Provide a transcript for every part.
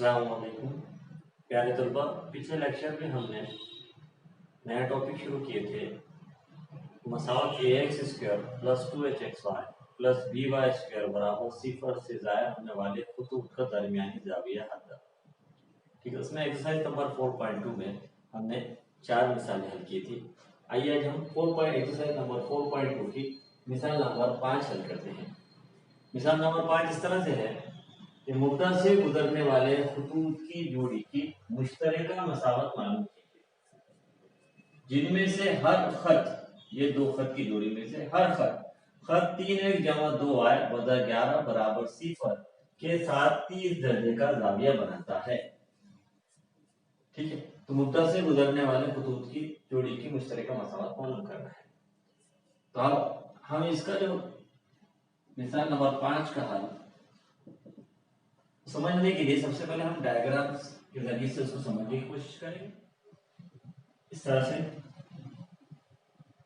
अस्सलाम वालेकुम प्यारे तलबा। पिछले लेक्चर में हमने नया टॉपिक शुरू किए थे मसावत a x square plus 2hxy plus b Y square बराबर सिफर से ज़ाया होने वाले खुतूत का दरमियानी ज़ाविया हद। ठीक है, उसमें एक्सरसाइज नंबर 4.2 में हमने 4 मिसालें हल की थी। आइए आज हम एक्सरसाइज नंबर 4.2 की मिसाल नंबर 5 हल करते हैं। मिसाल नंबर 5 इस तरह से है कि मुद्दा से गुजरने वाले खतूत की जोड़ी की मुश्तरका मसावत मालूम कीजिए, जिनमें से हर खत, ये दो खत की जोड़ी में से हर खत 3x जमा 2y बदा 11 बराबर सिफर के साथ 30 दर्जे का जाविया बनाता है। ठीक है, तो मुद्दा से गुजरने वाले खतूत की जोड़ी की मुश्तरका मसावत मालूम करना है। तो अब हम इसका जो मिसाल नंबर 5 का हल समझने के लिए सबसे पहले हम डायग्राम्स के जरिए से उसको समझने की कोशिश करेंगे। इस तरह से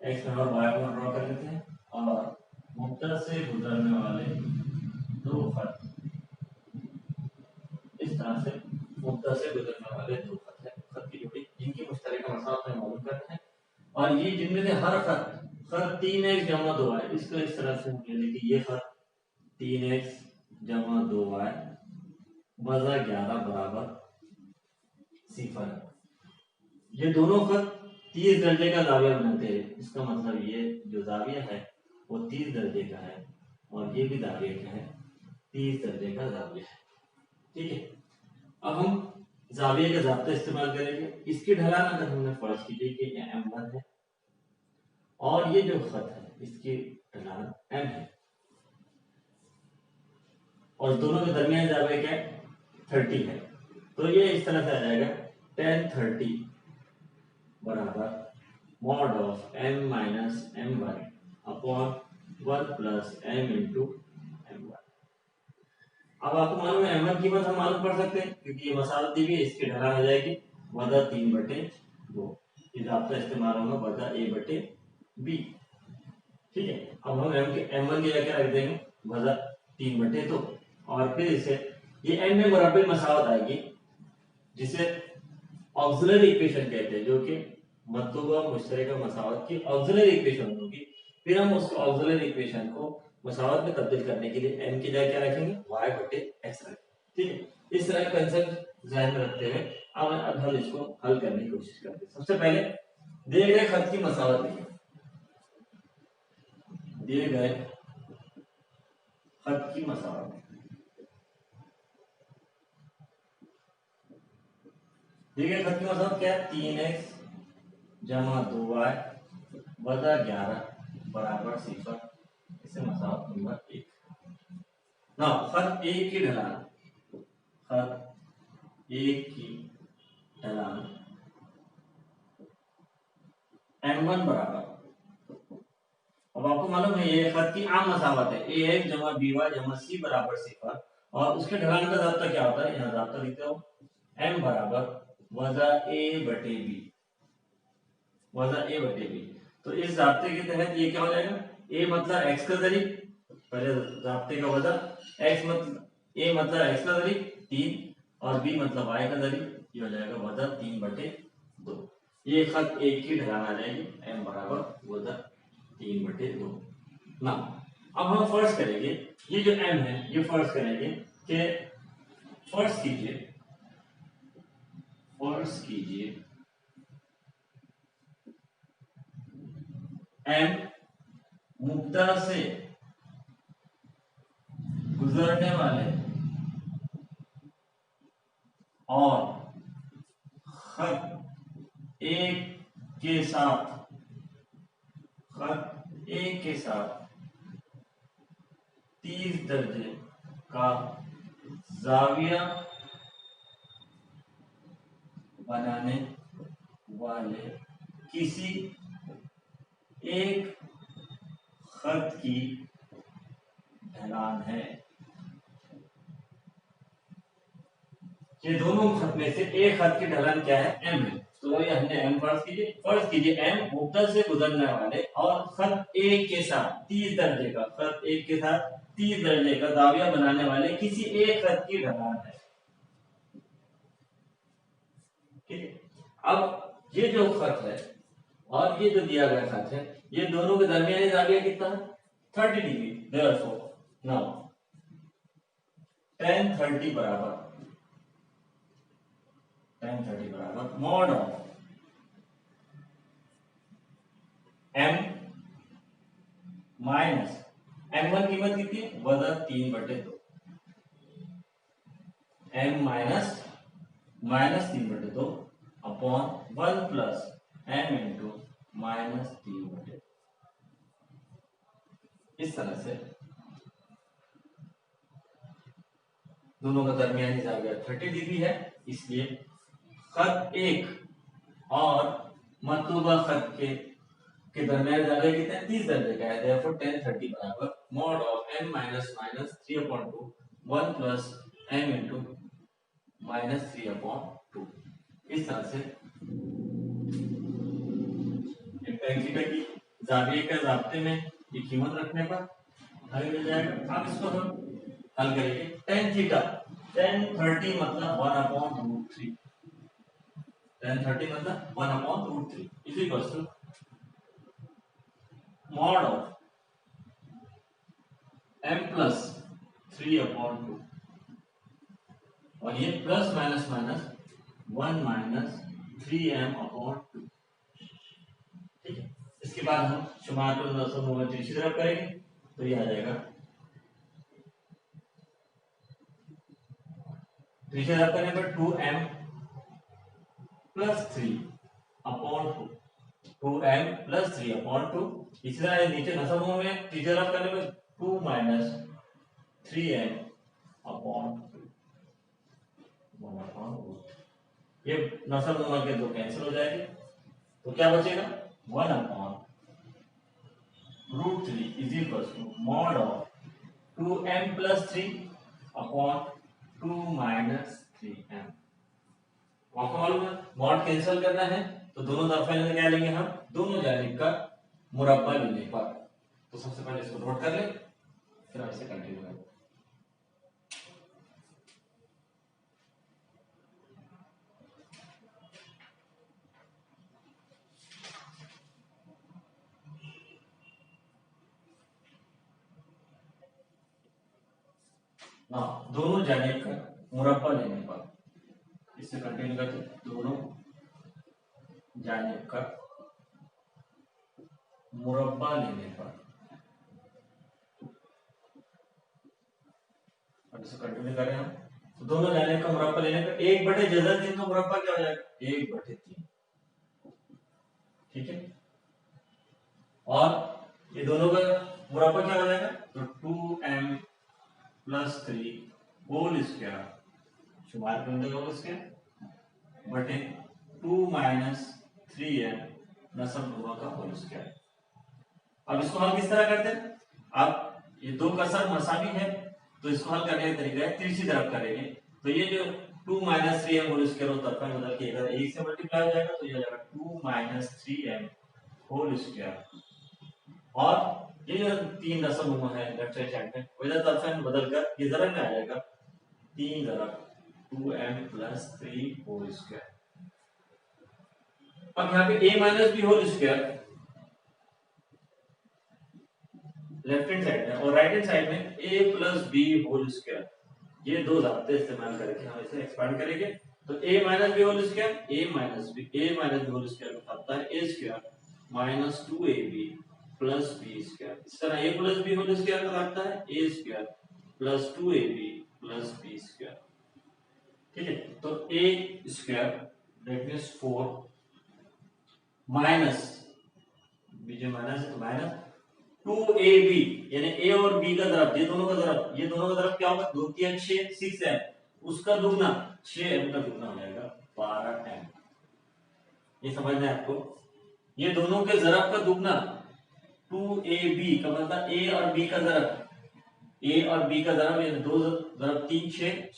एक्स और वाई को ड्रॉ कर लेते हैं और मुद्दा से गुजरने वाले दो खत, इस तरह से मुद्दा से गुजरने वाले दो खत है, खत की जोड़ी जिनकी मुश्तरका मसावत में मालूम करना है। और ये जिनमें से हर खत 3x जमा 2y, इसको इस तरह से हम ले लेंगे, ये खत 3x जमा 2y बजा 11 बराबर सिफर। ये दोनों खत 30 दर्जे का जाविया बनाते हैं। इसका मतलब ये जो जाविया है वो 30 दर्जे का है और ये भी जाविया क्या है, 30 दर्जे का जाविया है। ठीक है, अब हम जाविया का ज़ाब्ता इस्तेमाल करेंगे। इसकी ढलान अगर हमने फर्ज कीजिए कि ये m1 है और ये जो खत है इसकी ढलान m है और दोनों के दरमियान जाविया क्या है, 30 है। तो ये इस तरह से आ जाएगा tan 30 बराबर mod of m minus m1 upon 1 plus m into m1। अब आपको मालूम है m1 की कीमत हम मालूम कर सकते हैं क्योंकि ये मसावत दी हुई है, इसकी ढलान हो जाएगी वधा 3/2। इस आपका इस्तेमाल होगा वधा a/b। ठीक है, अब हम m1 की जगह रख देंगे वधा 3/2 और फिर इसे ये m में बराबर मसावत आएगी जिसे ऑक्सिलरी इक्वेशन कहते हैं, जो कि मतलूबा मुश्तरका मसावत की ऑक्सिलरी इक्वेशन होगी। फिर हम उस ऑक्सिलरी इक्वेशन को मसावत में तब्दील करने के लिए m की जगह क्या रखेंगे, y/x रखेंगे। ठीक है, इस तरह का कंसेप्ट ध्यान में रखते हुए अब हम इसको हल करने की कोशिश करते हैं। सबसे पहले दिए गए खत की मसावत लिखिए। दिए गए खत की मसावत, दिए गए खत की मसावत क्या है, 3x जमा 2y बदा 11 बराबर सिफर। इसे मसावत नंबर 1 ना खत 1 की ढलान, खत 1 की ढलान m1 बराबर, अब आपको मालूम है ये खत की आम मसावत है a1 जमा by जमा c बराबर सिफर और उसके ढलान का ज़ाब्ता क्या होता है, यहाँ ज़ाब्ता लिखते हो m बराबर वजा a/b, वजा a/b। तो इस ज़ाब्ते के तहत ये क्या हो जाएगा, a मतलब x का ज़रिब, पहले ज़ाब्ते का वजन, x मतलब a मतलब x का ज़रिब 3 और b मतलब y का ज़रिब, ये हो जाएगा वजन 3/2। ये खत 1 की ढलान आ जाएगी m बराबर वजन 3/2 ना। अब हम फर्ज करेंगे ये जो m है ये फर्ज करेंगे कि फर्ज कीजिए m मुद्दा से गुजरने वाले और खत एक के साथ 30 दर्जे का जाविया बनाने वाले किसी एक खत की ढलान है। ये दोनों खत में से एक खत की ढलान क्या है, m है। तो ये हमने m फर्ज कीजिए m मुद्दा से गुजरने वाले और खत एक के साथ 30 दर्जे का, खत एक के साथ 30 दर्जे का दाविया बनाने वाले किसी एक खत की ढलान है। ठीक है। अब ये जो खत है और ये जो दिया गया खत है, ये दोनों के दरमियानी जाविया कितना है? 30 डिग्री। देयरफॉर नाउ tan 30 बराबर mod of m minus m1 कीमत कितनी है? वजह 3/2 m minus 3/2 upon 1 plus m into minus 3/2। इस तरह से दोनों का दरमियानी जाविया 30 डिग्री है, इसलिए खत एक और मतलूबा खत के दरमियानी जाविया कितना है? 30 दर्जे का है। देयरफॉर tan 30 बराबर mod of m minus minus 3/2 1 plus m into minus 3/2। इस तरह से tan थीटा की जाविये के ज़ाब्ते में ये कीमत रखने पर हल मिल जाएगा। अब इसको हम हल करेंगे। tan थीटा tan 30 मतलब 1/√3, tan 30 मतलब 1/√3 is equal to mod of m plus 3/2 और ये plus minus minus 1 minus 3m/2। ठीक है। इसके बाद हम शुमार को दशमलव में तीसरी तरफ करेंगे तो ये आ जाएगा तीसरी तरफ करने पर 2m प्लस 3/2 2m प्लस 3/2। इसी तरह नीचे दशमलव में तीसरी तरफ करने पर 2 माइनस 3m/2 ये दशमलव के दो कैंसिल हो जाएंगे तो क्या बचेगा 1/√3 is equal to mod of 2m plus 3/2 minus 3m। आपको मालूम है मॉड कैंसिल करना है तो दोनों तरफ क्या लेंगे हम? दोनों जानिब का मुरब्बा लेने पर। तो सबसे पहले इसको नोट कर ले, फिर हम इसे कंटिन्यू करेंगे। दोनों जानिब का मुरब्बा लेने पर इससे कंटिन्यू करते। दोनों जानिब का मुरब्बा लेने पर अब इसे कंटिन्यू करें हम तो दोनों जानिब का मुरब्बा लेने पर 1/3 का मुरब्बा क्या हो जाएगा? 1/3। ठीक है। और ये दोनों का मुरब्बा क्या हो जाएगा? तो 2m प्लस 3 होल स्क्वायर शुमार कर देगा होल स्क्वायर बटे 2 माइनस 3m नसब हुआ का होल स्क्वायर। अब इसको हम किस तरह करते हैं? अब ये दो का सर मसावी है तो इसको हल करने का तरीका है तीसरी तरफ करेंगे तो ये जो 2 माइनस 3m होल स्क्वायर हो तरफ में बदल के इधर 1 से मल्टीप्लाई हो जाएगा तो ये हो जाएगा 2 माइनस 3m होल स्क्वायर और ये जो 3 दशमलव है लेफ्ट साइड में इधर तरफ में बदल कर ये जरब में आ जाएगा 3 जरब 2m प्लस 3 होल स्क्वायर। अब यहाँ पे a minus b whole square left hand side में और राइट हैंड साइड में a plus b whole square ये दो ज़ाब्ते इस्तेमाल करके हम इसे एक्सपांड करेंगे तो a minus b whole square a minus b whole square का आता है a square minus 2ab plus b square. इस तरह a plus b whole square का आता है a square plus 2ab plus b square. ठीक है। तो a square that means 4 minus b जो माइनस है तो माइनस 2ab यानी a और b का ज़रब ये दोनों का ज़रब क्या होगा? 2 की 6 6m उसका दुगना 6m का दुगना हो जाएगा 12m। ये समझना है आपको। ये दोनों के ज़रब का दुगना 2ab का मतलब a और b का ज़रब a और b का ज़रब यानी 2 ज़रब 3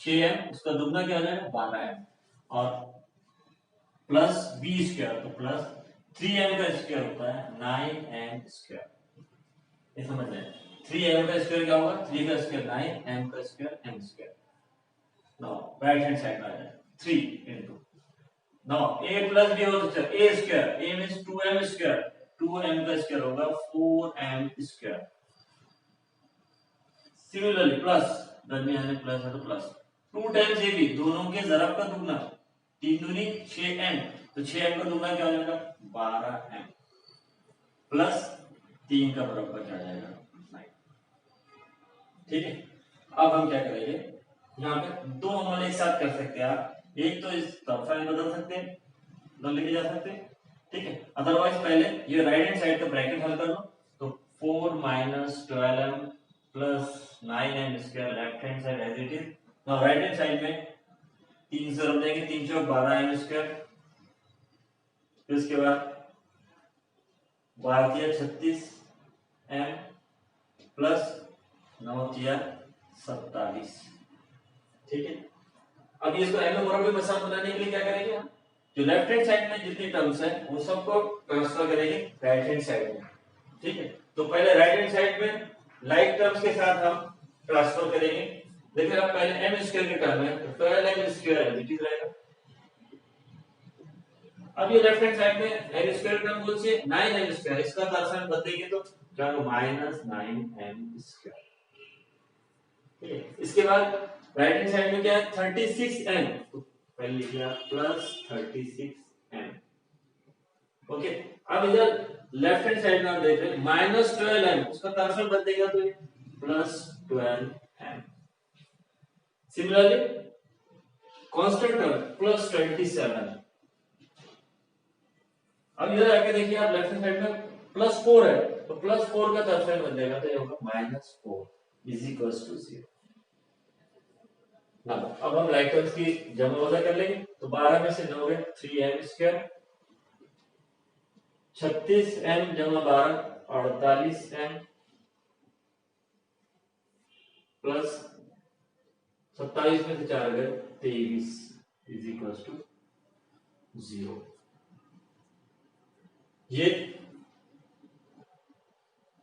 6m उसका दुगना क्या हो जाएगा? 12m और प्लस b स्क्वायर तो प्लस 3m का स्क्वायर होता है 9m स्क्वायर। ये समझ लें 3m का स्क्वायर क्या होगा? 3 का स्क्वायर 9 m का square m square. Now right hand side में आ जाए 3 into no a plus b हो सकता है a square, a means 2m square, 2m का स्क्वायर होगा 4m स्क्वायर। सिमिलरली प्लस दरमियान में प्लस है तो प्लस 2 टाइम्स ab, दोनों के ज़रब का दुगना, 3 दूनी 6m, तो 6m का दुगना क्या हो जाएगा 12m प्लस 3 का बराबर क्या आ जाएगा 9। ठीक है, अब हम क्या करेंगे, यहाँ पे दो हम एक साथ कर सकते हैं आप, एक तो इस तरफ साइड बदल सकते हैं, बदल लेके जा सकते हैं, ठीक है। अदरवाइज पहले ये राइट हैंड साइड का ब्रैकेट हल कर लो, तो 4 minus 12m plus 9m square left hand side as it is. Now right hand side में 3 से रख देंगे, 3 चौक 12m स्क्वायर, फिर उसके बाद 12 36m प्लस 9 27। ठीक है, अब इसको एम मुरब्बे मसाल बनाने के लिए क्या करेंगे हम, जो लेफ्ट हैंड साइड में जितनी टर्म्स है वो सबको ट्रांसफर करेंगे राइट हैंड साइड में। ठीक है, तो पहले राइट हैंड साइड में लाइक टर्म्स के साथ हम ट्रांसफर करेंगे। देखिए अब पहले एम स्क्वायर के टर्म है तो 12m स्क्वायर है इट इज रहेगा। अब ये लेफ्ट हैंड साइड में m स्क्वायर टर्म बोल से 9m स्क्वायर, इसका दर्शन बदलेंगे तो क्या होगा -9m स्क्वायर। ठीक है, इसके बाद राइट हैंड साइड में क्या है 36m, तो पहले लिखिए आप प्लस 36m। ओके, अब इधर लेफ्ट हैंड साइड में आप देख रहे हैं -12m, उसका तरफल बदलेगा तो ये +12m। Similarly constant term +27। अब इधर आके देखिए आप लेफ्ट हैंड साइड में +4 है, तो +4 का तरफल बदलेगा तो ये होगा -4 इज इक्वल्स टू 0। अब हम लाइक टर्म्स की जमा वजह कर लेंगे, तो 12 में से 9 गए 3m स्क्वायर, 36m जमा 12 48m प्लस 27 में से 4 गए 23 इज इक्वल्स टू 0। ये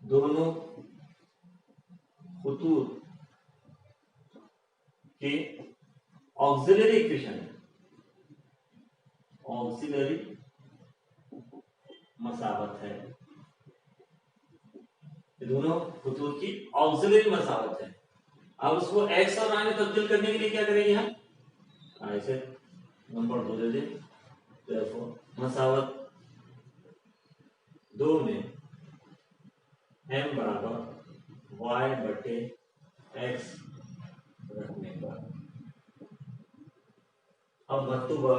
दोनों खुतूत के ऑक्सिलरी इक्वेशन, ऑक्सिलरी मसावत है, ये दोनों खुतूत की ऑक्सिलरी मसावत है। अब उसको x और y में तब्दील करने के लिए क्या करेंगे हम, ऐसे नंबर 2 दे दें, तो मसावत 2 में m बराबर y बटे x रखने पर अब मकतूबा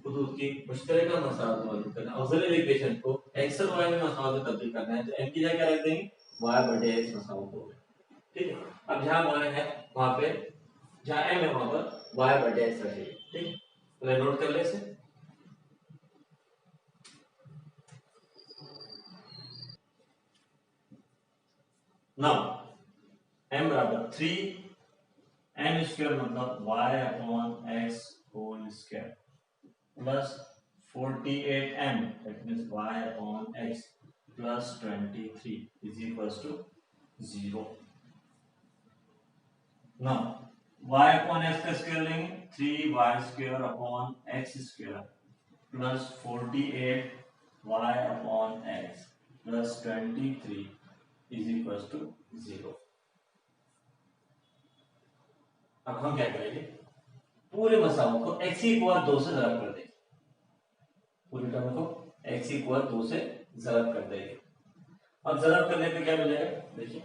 खुतूत की मुश्तरका मसावत मालूम करना, ऑक्सिलरी इक्वेशन को x और y में मसावत में तब्दील करना है, तो m की जगह क्या रख देंगे y बटे x मसावत हो गया। ठीक है, अब जहां y है वहां पे, जहां m है वहां पर y बटे x रखेंगे। ठीक है, तो नोट कर ले इसे। नाउ m बराबर 3m स्क्वायर मतलब y upon x whole square plus 48m that means y upon x plus 23 is equals to 0। Now y upon x का स्क्वायर लेंगे 3y square upon x square plus 48y upon x plus 23 is equals to 0। अब हम क्या करेंगे, पूरे मसालों को x equal 2 से ज़रब कर देंगे, पूरी टर्म को x इक्वल 2 से ज़रब कर देंगे। अब ज़रब करने पे क्या मिलेगा, देखिए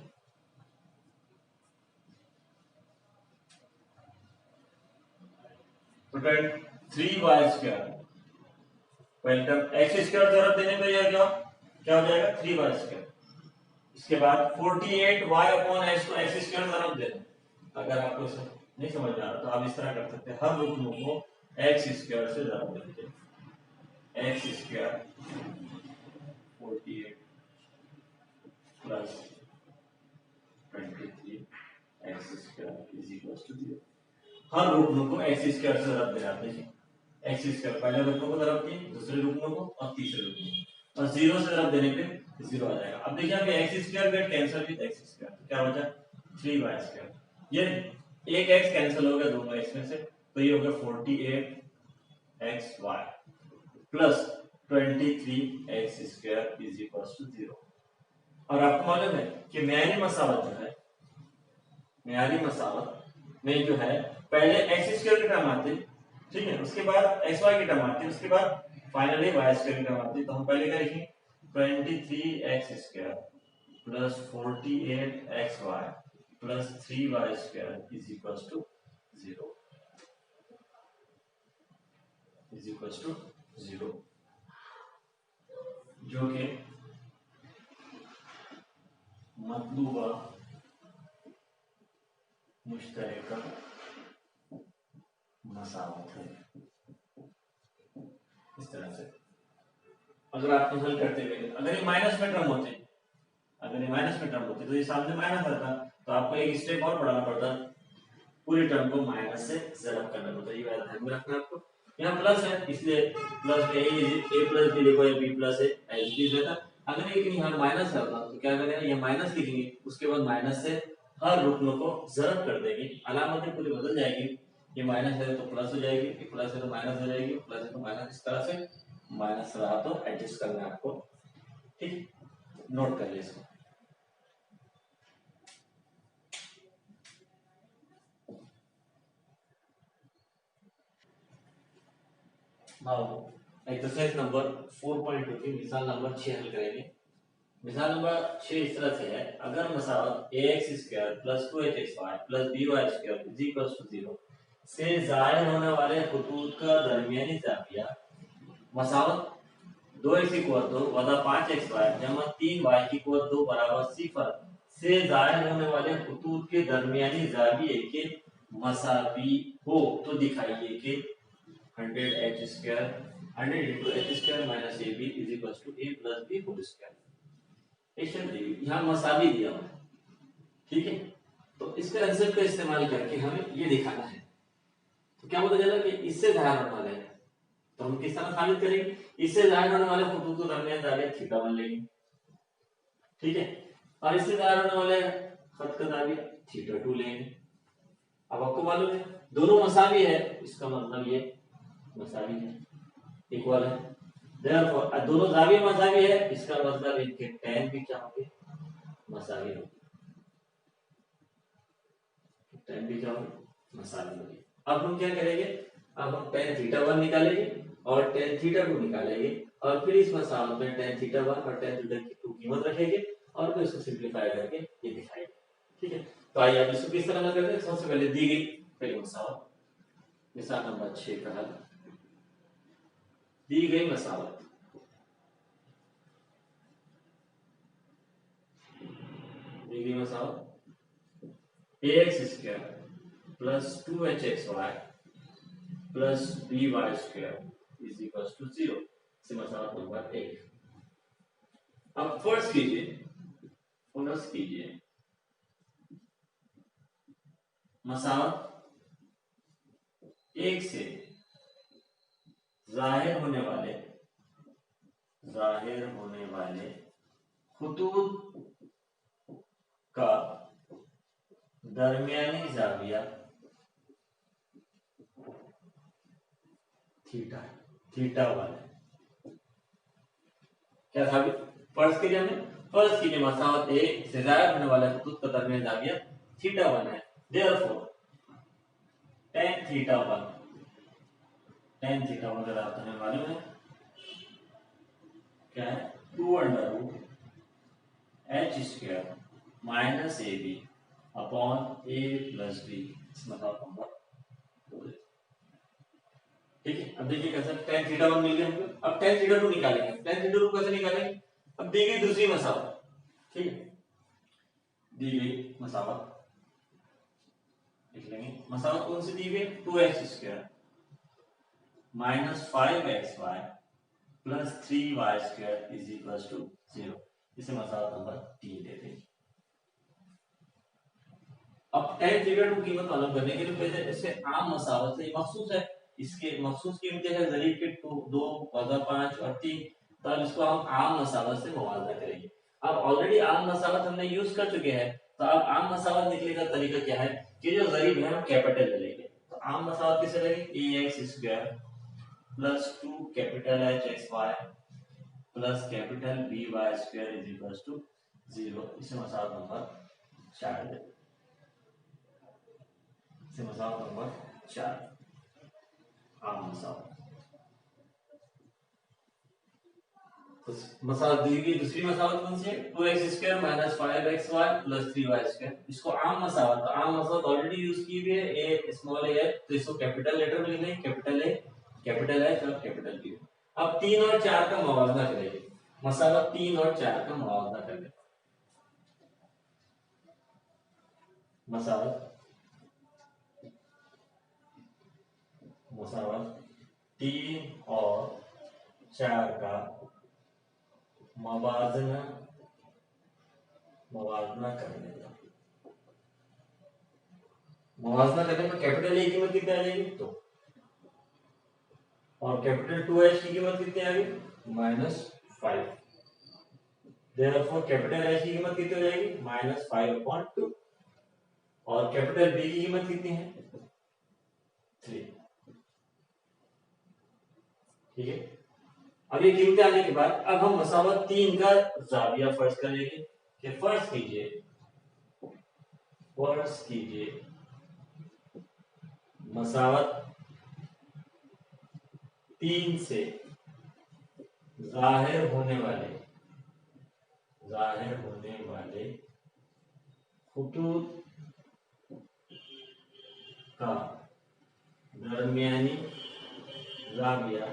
तो 3y स्क्वायर, पहले टर्म x स्क्वायर ज़रब देने पे यह क्या हो जाएगा 3y स्क्वायर, इसके बाद 48y अपॉन x को x स्क्वायर ज़रब देना। अगर आपको नहीं समझ आ रहा तो आप इस तरह कर सकते हैं, हर रुकनों को x स्क्वायर से ज़रब देते हैं, x square 48 plus 23 x square is equals to 0। हर रुकनों को x स्क्वायर से ज़रब देना। देखिए x स्क्वायर पहले रुकनों को ज़रब किए, दूसरे रुकनों को और तीसरे रुकनों को, और 0 से ज़रब देने पे 0 आ जाएगा। अब देखिए अभी x square get cancel with x square, तो क्या बचा 3y स्क्वायर, ये एक x कैंसिल हो गया दोनों x में से, तो ये हो गया 48xy plus 23x² is equal to 0। और आपको मालूम है कि म्यारी मसावत जो है, म्यारी मसावत में जो है पहले x² की टर्म आती है, ठीक है, उसके बाद xy की टर्म आती है, उसके बाद फाइनली y² की टर्म आती है। तो हम पहले क्या लिखेंगे 23x² plus 48xy plus 3y² is equal to 0, is equal to 0, जो कि मतलूबा मुश्तरका मसावत है। इस तरह से अगर आप हल करते हुए, अगर ये माइनस में टर्म होते, अगर ये माइनस में टर्म होते तो ये सामने माइनस आता, तो आपको एक स्टेप और बढ़ाना पड़ता, पूरी टर्म को माइनस से ज़रब करना पड़ता। ये बात ध्यान में रखना आपको। यहाँ प्लस है इसलिए प्लस ए प्लस बी लिखो या B plus A H B लेता। अगर ये यहाँ माइनस है तो क्या करेंगे, ये माइनस लिखेंगे, उसके बाद माइनस से हर रुकनों को ज़रब कर देंगे, अलामतें पूरी बदल जाएगी। ये माइनस है तो प्लस हो जाएगी, ये प्लस है तो माइनस हो जाएगी, प्लस है तो माइनस, इस तरह से माइनस रहा तो एडजस्ट करना है आपको, ठीक, नोट कर लीजिए इसको। नाउ एक्सरसाइज नंबर 4.2 की मिसाल नंबर 6 हल करेंगे। मिसाल नंबर 6 इस तरह से है, अगर मसावत ax² plus 2hxy plus by² is equal to 0 से जाहिर होने वाले खुतूत का दरमियानी ज़ाविया मसावत 2x की कुव्वत 2 वदा 5xy जमा 3y की कुव्वत 2 बराबर 0 से जाहिर होने वाले खुतूत के दरमियानी ज़ाविये के मसावी हो तो दिखाइए कि 100h² 100 into h² minus ab is equals to a plus b whole square। यहाँ मसावी दिया हुआ है, ठीक है, तो इसके कंसेप्ट का इस्तेमाल करके हमें ये दिखाना है। तो क्या पता चला कि इससे जाहिर होने वाले हैं, तो हम किस तरह साबित करेंगे, इससे जाहिर होने वाले खुतूत को दरमियान ज़ाविया थीटा बन लेंगे, ठीक है, और इससे जाहिर होने वाले खत का ज़ाविया थीटा 2 लेंगे। अब आपको मालूम है दोनों मसावी है, इसका मतलब ये मसावी है, इक्वल है, देयरफॉर दोनों ज़ाविया मसावी है, इसका मतलब इनके tan भी क्या होंगे, मसावी होंगे, tan भी क्या होंगे, मसावी होंगे। अब हम क्या करेंगे, अब हम tan θ1 निकालेंगे और tan θ2 निकालेंगे और फिर इस मसावत में tan θ1 और tan θ2 की कीमत रखेंगे और फिर इसको सिंपलीफाई करके ये दिखाएंगे, ठीक है। तो आइए अब इसको किस तरह हल करते हैं। सबसे पहले दी गई पहली मसावत, मिसाल नंबर 6 का हल, दी गई मसावत ax² plus 2hxy plus by² is equal to 0 से मसावत नंबर 1। अब फर्स्ट कीजिए मसावत 1 से जाहिर होने वाले खुतूत का दरमियानी ज़ाविया थीटा 1 है। क्या साबित, फर्ज कीजिए मसावत 1 से जाहिर होने वाले खुतूत का दरमियानी ज़ाविया थीटा 1 है, देयरफॉर tan θ1 का रास्ता हमें मालूम है क्या है, 2√h² minus ab upon a plus b, इस मतलब नंबर, ठीक है। अब देखिए कैसे tan θ1 मिल गया हमको, अब tan θ2 निकालेंगे। tan θ2 कैसे निकालेंगे, अब दी गई दूसरी मसावत, ठीक है, दी गई मसावत लिख लेंगे। मसावत कौन सी दी गई, 2x² minus 5xy plus 3y² is equal to 0, इसे मसावत नंबर 3 देते हैं। अब tan θ2 कीमत मालूम करने के लिए पहले इससे आम मसावत से मखसूस है, इसके मखसूस कीमतें है ज़रीब के 2 वज़ा 5 और 3, तब इसको हम आम मसावत से मुआवजा करेंगे। अब ऑलरेडी आम मसावत हमने यूज कर चुके हैं, तो अब आम मसावत निकलने का तरीका क्या है कि जो ज़रीब है हम कैपिटल ले लेंगे। तो आम मसावत किसे लेंगे, ax² plus 2 capital H X Y plus capital B Y square is equal to 0। इसे मसाल नंबर 4 दे, इसे मसाल नंबर 4 आम मसाल। तो मसाल दी गई दूसरी मसाल कौन सी है? 2x² minus 5xy plus 3y²। इसको आम मसाल, तो आम मसाल ऑलरेडी यूज की हुई है, ए स्मॉल ए, तो इसको कैपिटल लेटर में लिख लेंगे, कैपिटल ए, कैपिटल एच और कैपिटल बी। अब 3 और 4 का मुआवजा करेंगे, मसाला 3 और 4 का मुआवजा कर लेते। मसाला मसाला 3 और 4 का मवाजना करने का, मुआवजा करने में कैपिटल ए की कीमत कितनी आ जाएगी? तो और कैपिटल 2h की कीमत कितनी आ गई? -5। देयरफॉर कैपिटल h की कीमत कितनी हो जाएगी? -5/2। और कैपिटल b की कीमत कितनी है? 3। ठीक है। अब ये कीमतें आने के बाद अब हम मसावा 3 का जाविया फर्ज करेंगे कि फर्ज कीजिए मसावत 3 से जाहिर होने वाले खुतूत का दरमियानी जाविया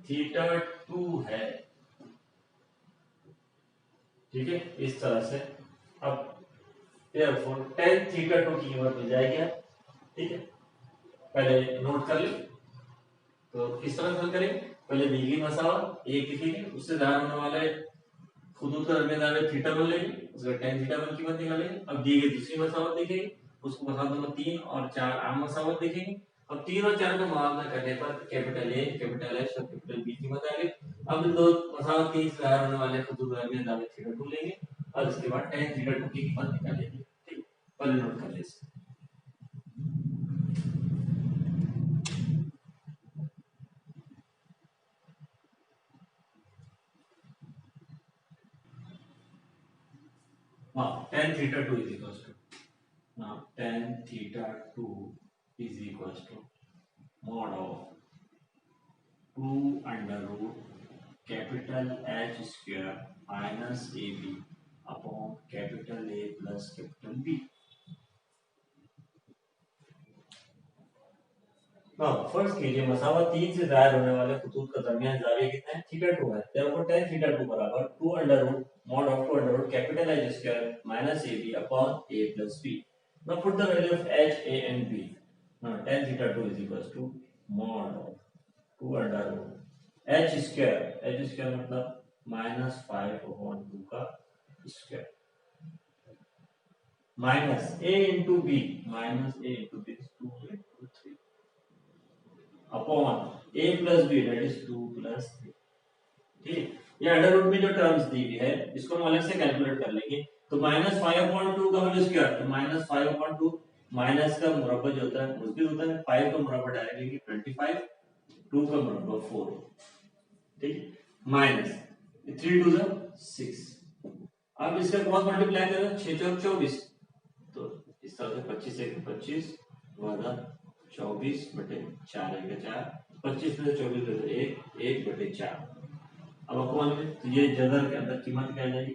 थीटा 2 है। ठीक है, इस तरह से अब therefore tan थीटा 2 की कीमत मिल जाएगी। ठीक है, पहले नोट कर ले, तो किस तरह से करेंगे? पहले दी गई मसाला एक लिखेंगे, उससे जाहिर होने वाले खुदूद का दरमियान थीटा 1 लेंगे, उसका tan थीटा 1 की कीमत निकालेंगे। अब दी गई दूसरी मसाला देखेंगे, उसको मसाला नंबर 3 और 4 आम मसाला देखेंगे। अब 3 और 4 का मुआवजा करने पर कैपिटल ए, कैपिटल एच और कैपिटल बी की कीमत आ गई। अब इन दो मसाला 3 से जाहिर होने वाले खुदूद का दरमियान थीटा 2 लेंगे और उसके बाद tan थीटा 2 की कीमत निकालेंगे। ठीक, पहले नोट कर लीजिए। tan theta 2 is equals to, now tan theta 2 is equals to mod of 2 under root capital H square minus AB upon capital A plus capital B। First कीजिए मसावा 3 से जाहिर होने वाले खुतूत का दरमियान जाविया कितना है? थीटा 2 है। therefore tan थीटा 2 बराबर 2 under root mod of 2 under root capital H square minus AB upon A plus B। now put the value of H, A and B। now tan theta 2 is equals to mod of 2 under root H square मतलब -5/2 का square minus A into B is 2 into 3 upon a plus B that is 2 plus 3। ठीक, ये under root में जो terms दी हुई है इसको हम अलग से कैलकुलेट कर लेंगे। तो -5/2 का होल स्क्वायर, तो -5/2 माइनस का मुरब्बा जो होता है मुस्बित होता है, 5 का मुरब्बा डायरेक्ट लेंगे 25, 2 का मुरब्बा 4। ठीक, माइनस 3 2 6। अब इसका क्रॉस मल्टीप्लाई करो 6 4 24, तो इस तरह से 25 से 25 वाला 24/4 1 4, 25 में से 24 में से 1/4। अब आपको मालूम है तो ये जदर के अंदर कीमत क्या आ जाएगी?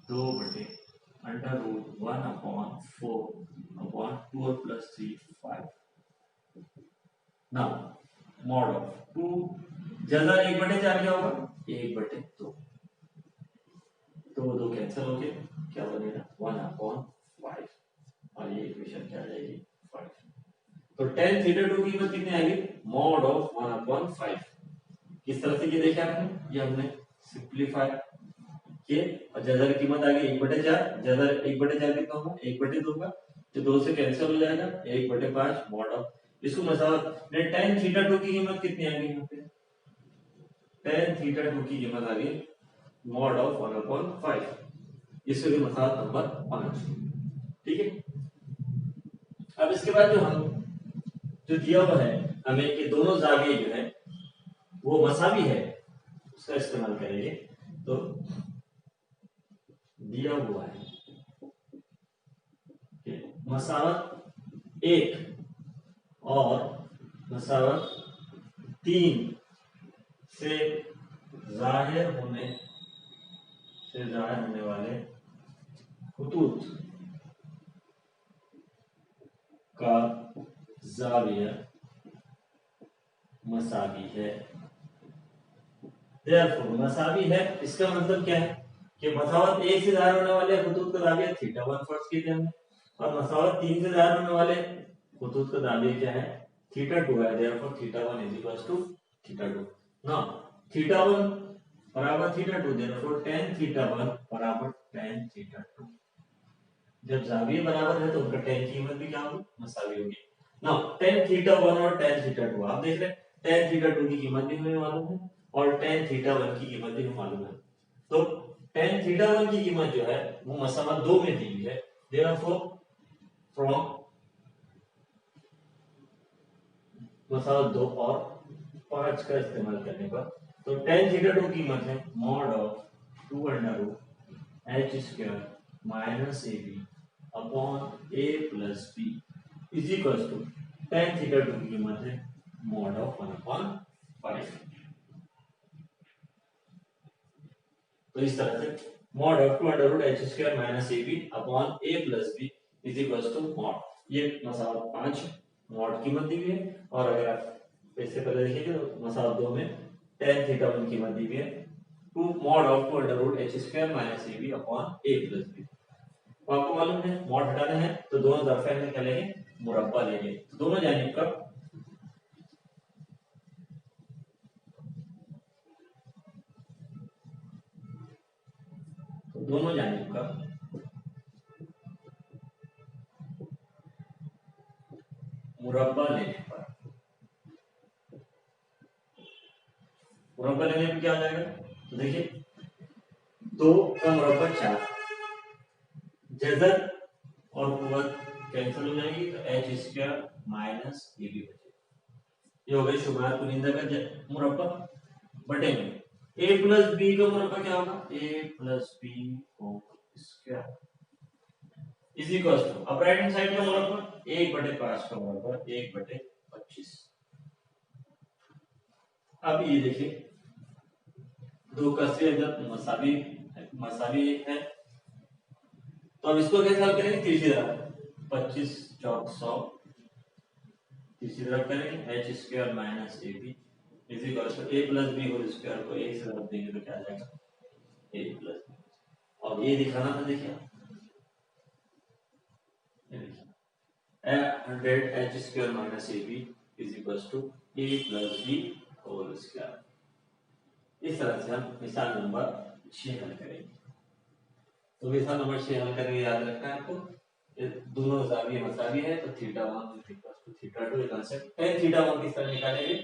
2/√1/4/2 और प्लस 3 5। नाउ मॉड ऑफ 2 जदर 1/4 क्या होगा? 1/2, तो 2 कैंसिल हो गए, क्या बनेगा? 1/5 और ये इक्वेशन क्या आ जाएगी? 5। तो tan थीटा 2 की कीमत कितनी आएगी? Mod of 1/5। किस तरह से ये देखा आपने? ये हमने सिंपलीफाई किए और जदर की कीमत आ गई 1/4। जदर 1/4 कितना होगा? 1/2 का, तो 2 से कैंसिल हो जाएगा 1/5 मॉड ऑफ, इसको मसाला ने tan थीटा 2 की कीमत कितनी आ गई? यहाँ पे tan थीटा 2 की कीमत आ गई मॉड ऑफ 1/5, इसको मसाला नंबर 5। ठीक है, अब इसके बाद जो हम जो दिया हुआ है हमें कि दोनों जाविये जो है वो मसावी है, उसका इस्तेमाल करेंगे। तो दिया हुआ है कि मसावत 1 और मसावत 3 से जाहिर होने वाले खुतूत का जाविया मसावी है। Therefore, मसावी है इसका मतलब क्या है कि मसावत 1 से जाहिर होने वाले खुतूत का जाविया θ1 फर्ज कीजिए हमने, और मसावत 3 से जाहिर होने वाले खुतूत का जाविया क्या है, θ2 है। Therefore, θ1 is equals to θ2। Now, θ1 बराबर θ2, therefore tan θ1 बराबर tan θ2। जब जाविये बराबर है तो उनका tan की कीमत भी क्या होगी, मसावी होगी। नाउ tan θ1 और tan θ2 आप देख रहे हैं, tan θ2 की कीमत भी हमें मालूम है और tan θ1 की कीमत भी हमें मालूम है। तो tan θ1 की कीमत जो है वो मसावत 2 में दी हुई है। देयरफॉर फ्रॉम मसावत 2 और 5 का इस्तेमाल करने पर तो tan θ2 की कीमत है mod of 2 under root h square minus ab upon a plus b is equal to tan θ2 की कीमत है मॉड ऑफ 1 अपॉन 5। तो इस तरह से mod of 2 under root h square minus ab upon a plus b is equal to mod, ये मसावत 5 mod कीमत दी हुई है। और अगर आप इससे पहले देखिए तो मसावत 2 में tan θ1 कीमत दी हुई है 2 mod of 2 under root h square minus ab upon a plus b। तो आपको मालूम है मॉड हटाने हैं तो दोनों तरफ में क्या लेंगे, मुरब्बा लेंगे। तो दोनों जानिब का मुरब्बा लेने पर क्या आ जाएगा, तो देखिए 2 का मुरब्बा 4, जज़र और कुव्वत कैंसिल हो जाएगी तो h स्क्वायर माइनस ab बचेगा। ये हो गई शुमार कुनिंदा का मुरब्बा बटे में a प्लस b का मुरब्बा क्या होगा, a plus b whole square is equal to अब राइट हैंड साइड का मुरब्बा 1/5 का मुरब्बा 1/25। अब ये देखिए 2 का से मसावी है तो अब इसको कैसे हल करेंगे, तीसरी तरफ 25 चौक 100 तीसरी तरफ करेंगे h square minus ab is equal to a plus b whole square को a से रख देंगे तो क्या आ जाएगा a प्लस b। और ये दिखाना था, देखिए 100 h square minus ab is equal to a plus b whole square. इस तरह से हम मिसाल नंबर 6 हल करेंगे। तो मिसाल नंबर 6 हल करके याद रखना है आपको, ये दोनों जाविये मसावी है तो θ1 θ2 ये कांसेप्ट। tan θ1 किस तरह निकालेंगे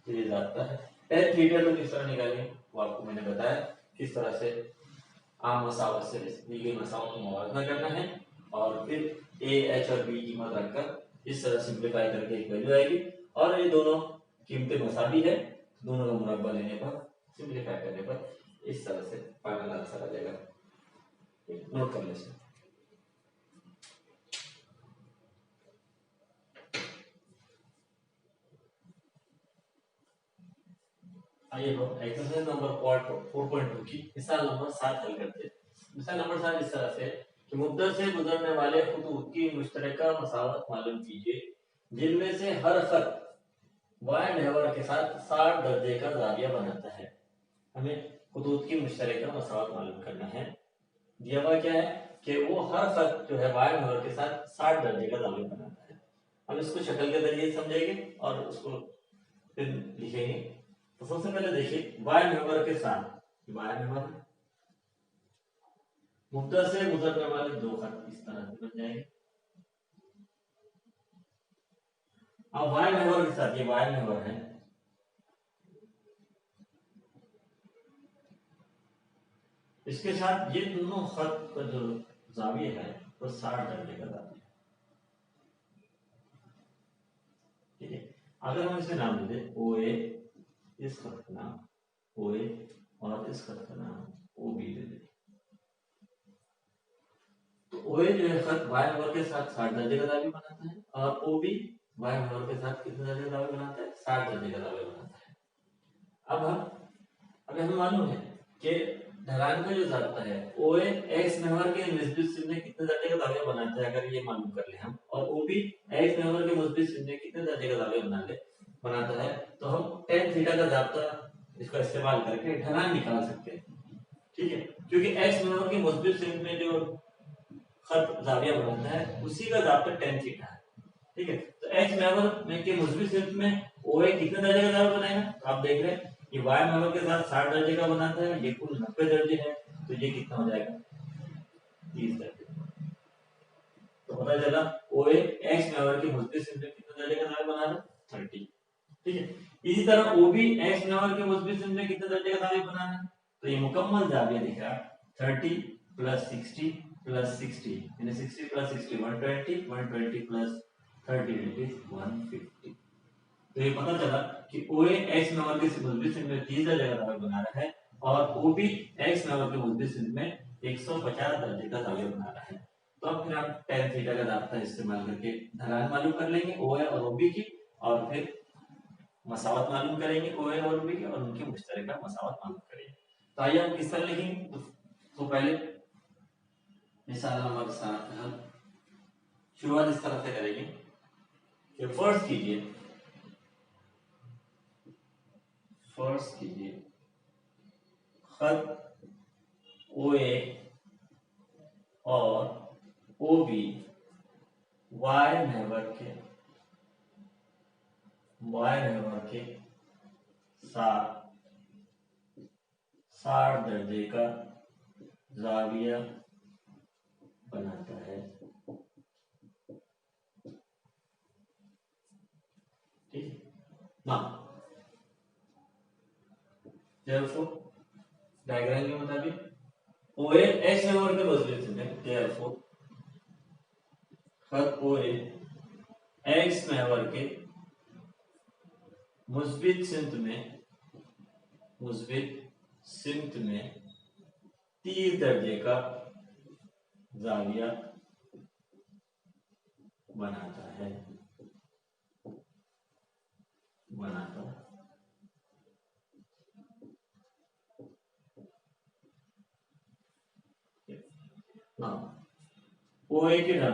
तो ये जानता है, tan θ2 किस तरह निकालेंगे वो आपको मैंने बताया किस तरह से आम मसावत से दी गई मसावत को मुवाजना करना है और फिर a h और b कीमत रखकर इस तरह सिंपलीफाई करके एक वैल्यू आएगी और ये दोनों कीमतें मसावी है, दोनों का मुरब्बा लेने पर सिंपलीफाई करने पर इस तरह से फाइनल आंसर आ जाएगा। नोट कर लें। आइए हम एक्सरसाइज नंबर 4.2 की मिसाल नंबर 7 हल करते हैं। मिसाल नंबर 7 इस तरह से कि मुद्दा से गुजरने वाले खुतूत की मुश्तरका मसावत मालूम कीजिए जिनमें से हर खत वाई महवर के साथ 60 दर्जे का जाविया बनाता है। हमें खुतूत की मुश्तरका मसावत मालूम करना है। दिया हुआ क्या है कि वो हर खत जो है वाई महवर के साथ 60 दर्जे का जाविया बनाता है। हम इसको शक्ल के जरिए समझेंगे और उसको फिर लिखेंगे। तो सबसे पहले देखिए वाई महवर के साथ वाई महवर मुद्दा से गुजरने वाले 2 खत इस तरह से बन जाएंगे। अब वाई महवर के साथ ये वाई महवर है, इसके साथ ये दोनों खत का जो जाविया है वो 60 दर्जे का जाविया है। ठीक है, अगर हम इसे नाम दे दें ओ ए, इस खत का नाम ओ ए और इस खत का नाम ओ बी दे दें, तो ओ ए जो है खत वाई नंबर के साथ 60 दर्जे का दावी बनाता है और ओ बी वाई नंबर के साथ कितने दर्जे का दावी बनाता है, 60 दर्जे का दावी बनाता है। अब हमें मालूम है कि ढलान का जो जाता है ओ ए एक्स मेहवर के निस्बत सिद्ध में कितने दर्जे का दावे बनाता है, अगर ये मालूम कर ले हम, और ओ बी एक्स मेहवर के मुस्बित सिद्ध में कितने दर्जे का दावे बनाता है, तो हम tan थीटा का जाब्ता इसका इस्तेमाल करके ढलान निकाल सकते हैं। ठीक है, क्योंकि एक्स मेहवर के मुस्बित सिद्ध में जो खत जाविया बनाता है उसी का जाब्ता tan थीटा है। ठीक है, तो एक्स मेहवर में के मुस्बित सिद्ध में ओ ए कितने दर्जे का दावा बनाएगा, तो आप देख रहे हैं ये वाई मेहवर के साथ 60 दर्जे का बनाता है, ये कुल 90 दर्जे है, तो ये कितना हो जाएगा 30 दर्जे। तो पता चला ओ ए एक्स मेहवर के मुस्बित सिद्ध में कितने दर्जे का दावा बना रहा है 30। ठीक है, इसी तरह ओ बी एक्स मेहवर के मुस्बित सिद्ध में कितने दर्जे का दावा बनाना है, तो ये मुकम्मल जाविया दिख रहा 30 प्लस 60 प्लस 60 यानी 60 प्लस 60 120 120 प्लस 30 इट इज 150। तो ये पता चला कि ओ ए एक्स मेहवर के मुस्बित सिद्ध में 30 दर्जे का दावे बना रहा है और ओ बी एक्स मेहवर के मुस्बित सिद्ध में 150 दर्जे का दावे बना रहा है। तो अब फिर आप tan थीटा का दाब्ता इस्तेमाल करके ढलान मालूम कर लेंगे ओ ए और ओ बी की, और फिर मसावत मालूम करेंगे ओ ए और ओ बी की, और उनकी मुश्तरका मसावत मालूम करेंगे। तो आइए हम किस तरह लिखेंगे, तो पहले मिसाल नंबर 7 हम शुरुआत इस तरह से करेंगे कि फर्स्ट कीजिए खत ओ ए और ओ बी वाई मेहवर के साथ 60 दर्जे का जाविया बनाता है। ठीक ना, therefore डायग्राम के मुताबिक ओ ए एक्स मेहवर के मुस्बित सिद्ध में, therefore खत ओ ए एक्स मेहवर के मुस्बित सिद्ध में 30 दर्जे का जाविया बनाता है। ओ ए की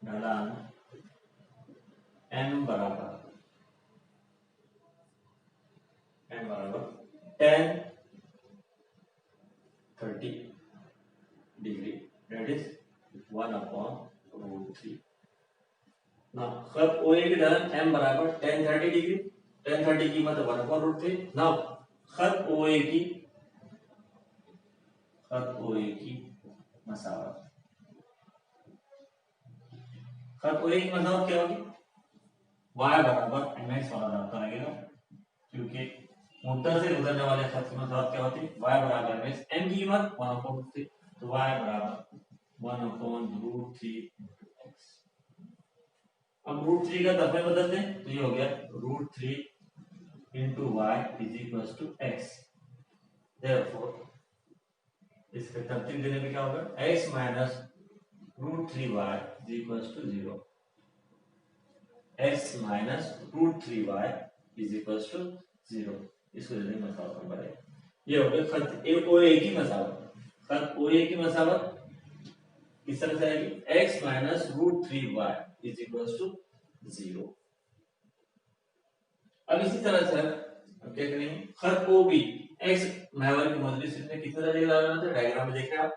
ढलान ढलान m बराबर tan 30 डिग्री, दैट इज 1/√3। ना खत ओ ए की ढलान m बराबर tan 30 डिग्री, tan 30 की मतलब 1/√3। नाउ खत ओ ए की मसावत क्या होगी, y बराबर mx वाला दाब्ता लगेगा, क्योंकि मुद्दा से गुजरने वाले खत की मसावत क्या होती है, y बराबर mx, m की कीमत 1/√3, तो y बराबर 1/√3x। अब √3 का दफे बदल दें तो ये हो गया √3 into y is equals to x। therefore इसका तरतीब देने पे क्या होगा, x minus √3y is equals to 0। x minus √3y is equals to 0। इसको दे देंगे मसावत नंबर 1। ये हो गया खत ओ ए की मसावत। खत ओ ए की मसावत किस तरह से आएगी, x minus √3y is equals to 0। अब इसी तरह से हम क्या करेंगे, खत ओ बी एक्स मेहवर के मुस्बित सिद्ध में कितने दर्जे का दावा बनाता है, डायग्राम में देख रहे हैं आप,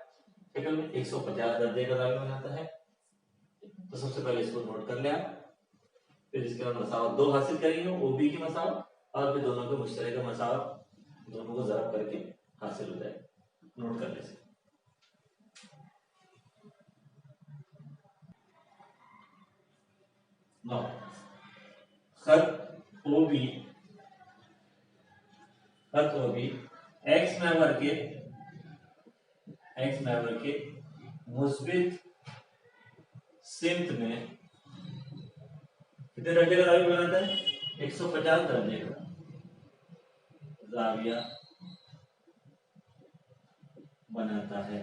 टेबल में 150 दर्जे का दावा बनाता है। तो सबसे पहले इसको नोट कर लिया, फिर इसके बाद मसावत 2 हासिल करेंगे ओ बी की मसावत, और फिर दोनों के मुश्तरका मसावत दोनों को ज़रब करके हासिल हो जाएगा, नोट कर लें। नो खत ओ बी एक्स मेहवर के मुस्बित सिमत में कितने दर्जे का जाविया बनाता है? 150 दर्जे का जाविया बनाता है।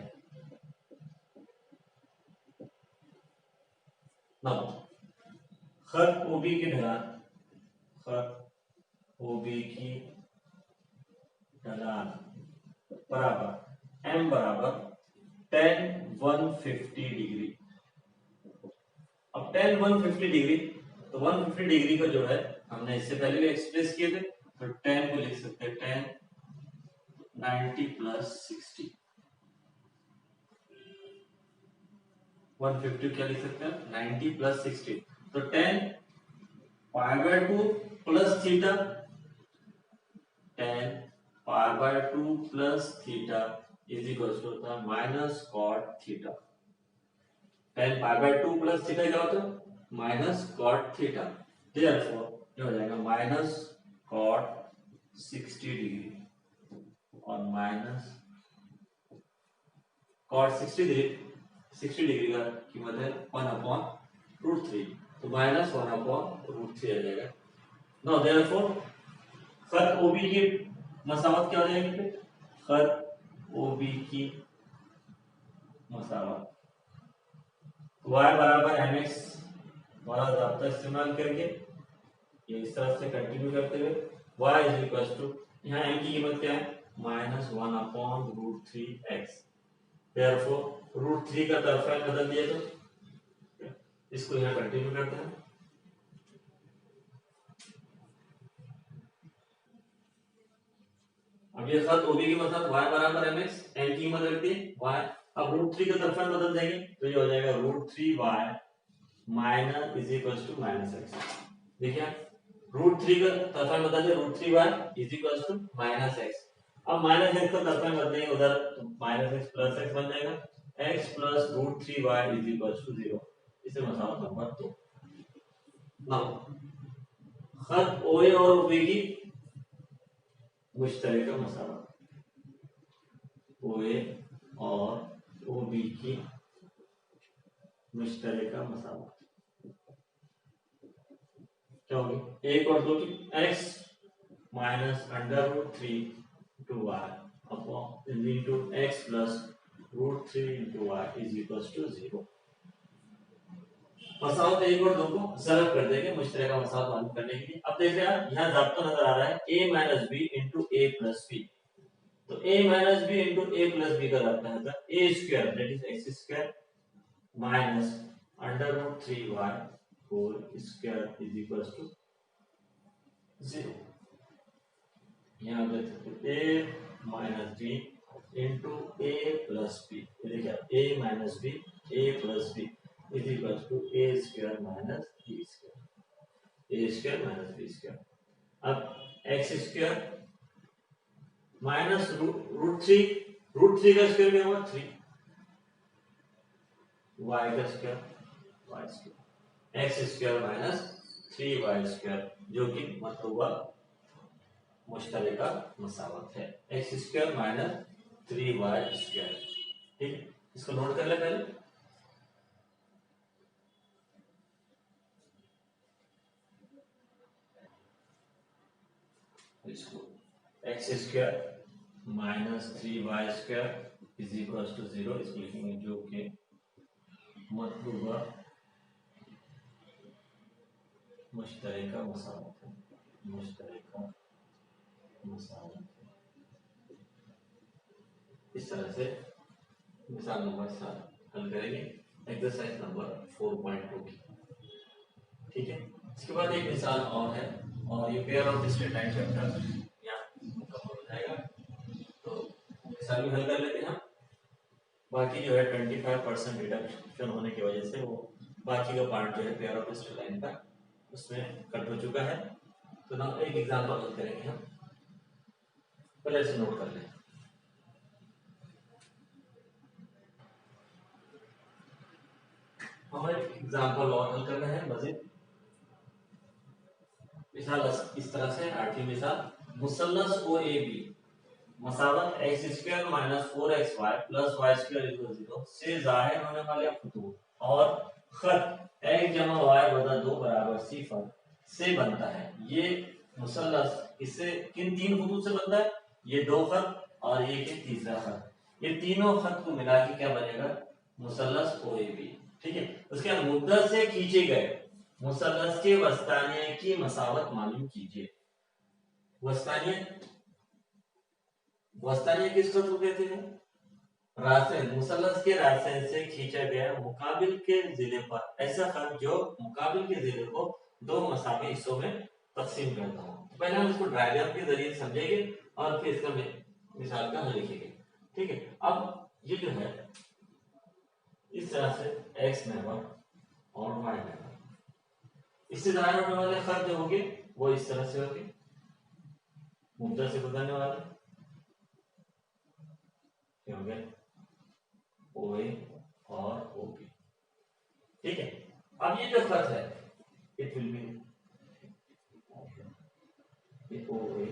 खत ओबी की ढलान, खत ओबी की ढलान बराबर एम बराबर tan 150 डिग्री। अब tan 150 डिग्री, तो 150 डिग्री का जो है हमने इससे पहले भी एक्सप्रेस किए थे, तो tan को लिख सकते हैं tan 90 प्लस 60। 150 क्या लिख सकते हैं? 90 प्लस 60, तो tan π/2 plus theta, tan π/2 plus theta is equal to होता है minus cot theta. tan π/2 plus theta क्या होता है? Minus cot theta. देयरफॉर ये हो जाएगा माइनस कॉट 60 डिग्री और माइनस कॉट 60 डिग्री का कीमत है 1/√3, तो माइनस 1/√3 आ जाएगा। नाउ देयरफॉर खत ओबी की मसावत क्या हो जाएगी? फिर खत ओबी की मसावत y बराबर mx वाला रास्ता इस्तेमाल करके ये इस तरह से कंटिन्यू करते हुए y इज इक्वल टू, यहाँ m की कीमत क्या है? -1/√3x। देयरफॉर √3 का तरफा बदल दिया, तो इसको यहाँ कंटिन्यू करते हैं। अब ये साथ ओबी की मतलब y बराबर mx, m की कीमत रखती है y, अब √3 का तरफा बदल देंगे तो ये हो जाएगा √3y minus is equal to -x। देखिए √3 का तरफा बदल दे, √3y is equal to -x। अब -x का तरफा बदलेंगे उधर, तो -x प्लस x बन जाएगा, x plus √3y is equal to 0। इसे मसावत नंबर 2। नाउ खत OA और OB की मुश्तरका मसावत, OA और OB की मुश्तरका मसावत क्या होगी? 1 और 2 की x minus √3 into y upon into x plus √3 into y is equal to 0। मसावत 1 और 2 को सरल कर देंगे मुश्तरका मसावत मालूम करने के लिए। अब देखिए यहाँ ज़ाब्ता नजर आ रहा है a minus b into a plus b, तो a minus b into a plus b का ज़ाब्ता है a square that is x square minus √3y whole square is equal to 0। यहाँ देख सकते हैं a minus b into a plus B, देखिए a minus b a plus b is equal to a square minus b square, a square minus b square. अब x square minus √3 का square क्या हुआ? 3, y का square y square, x square minus 3y square जो कि मतलूबा मुश्तरका मसावत है, x square minus 3y square. ठीक, इसको नोट कर ले पहले। इसको x square minus 3y square is equal to 0 इसको लिखेंगे, जो कि मतलूबा मुश्तरका मसावत है, मुश्तरका मसावत। इस तरह से मिसाल नंबर 7 हल करेंगे एक्सरसाइज नंबर 4.2 की। ठीक है, इसके बाद एक मिसाल और है, और ये pair of straight line chapter यहाँ खत्म हो जाएगा, तो मिसाल भी हल कर लेते हैं हम। बाकी जो है 25% रिडक्शन होने की वजह से वो बाकी का पार्ट जो है पेयर ऑफ स्ट्रेट लाइन का उसमें कट हो चुका है। तो ना एक एग्जांपल हल करेंगे हम, पहले इसे नोट कर लें। हमें एग्जांपल और हल करना है मजीद। मिसाल इस तरह से, आठवीं मिसाल, मुसल्लस OAB मसावत x square minus 4xy plus Y square equal 0 से जाहिर होने वाले खतूत और खत x जमा y बटा 2 बराबर सिफर से बनता है। ये मुसल्लस इससे किन तीन खतूत से बनता है? ये दो खत और ये के तीसरा खत, ये तीनों खत को मिला के क्या बनेगा? मुसल्लस OAB। ठीक है, उसके बाद मुद्दत से खींचे गए मुसल्लस के वस्तानिया की मसावत मालूम कीजिए। वस्तानिया वस्तानिया किसको तो कहते हैं? रासेन, मुसल्लस के रासेन से खींचा गया मुकाबिल के जिले पर ऐसा खत जो मुकाबिल के जिले को दो मसावी हिस्सों में तकसीम करता हो। तो पहले हम इसको डायग्राम के जरिए समझेंगे और फिर इसका मिसाल का हल लिखेंगे। ठीक है, अब ये जो है इस तरह से x नंबर और y नंबर, इससे जाहिर होने वाले खत जो होंगे वो इस तरह से होंगे, मुद्दा से गुजरने वाले क्या हो गया? OA और OB। ठीक है, अब ये जो खत है इट विल बी OA,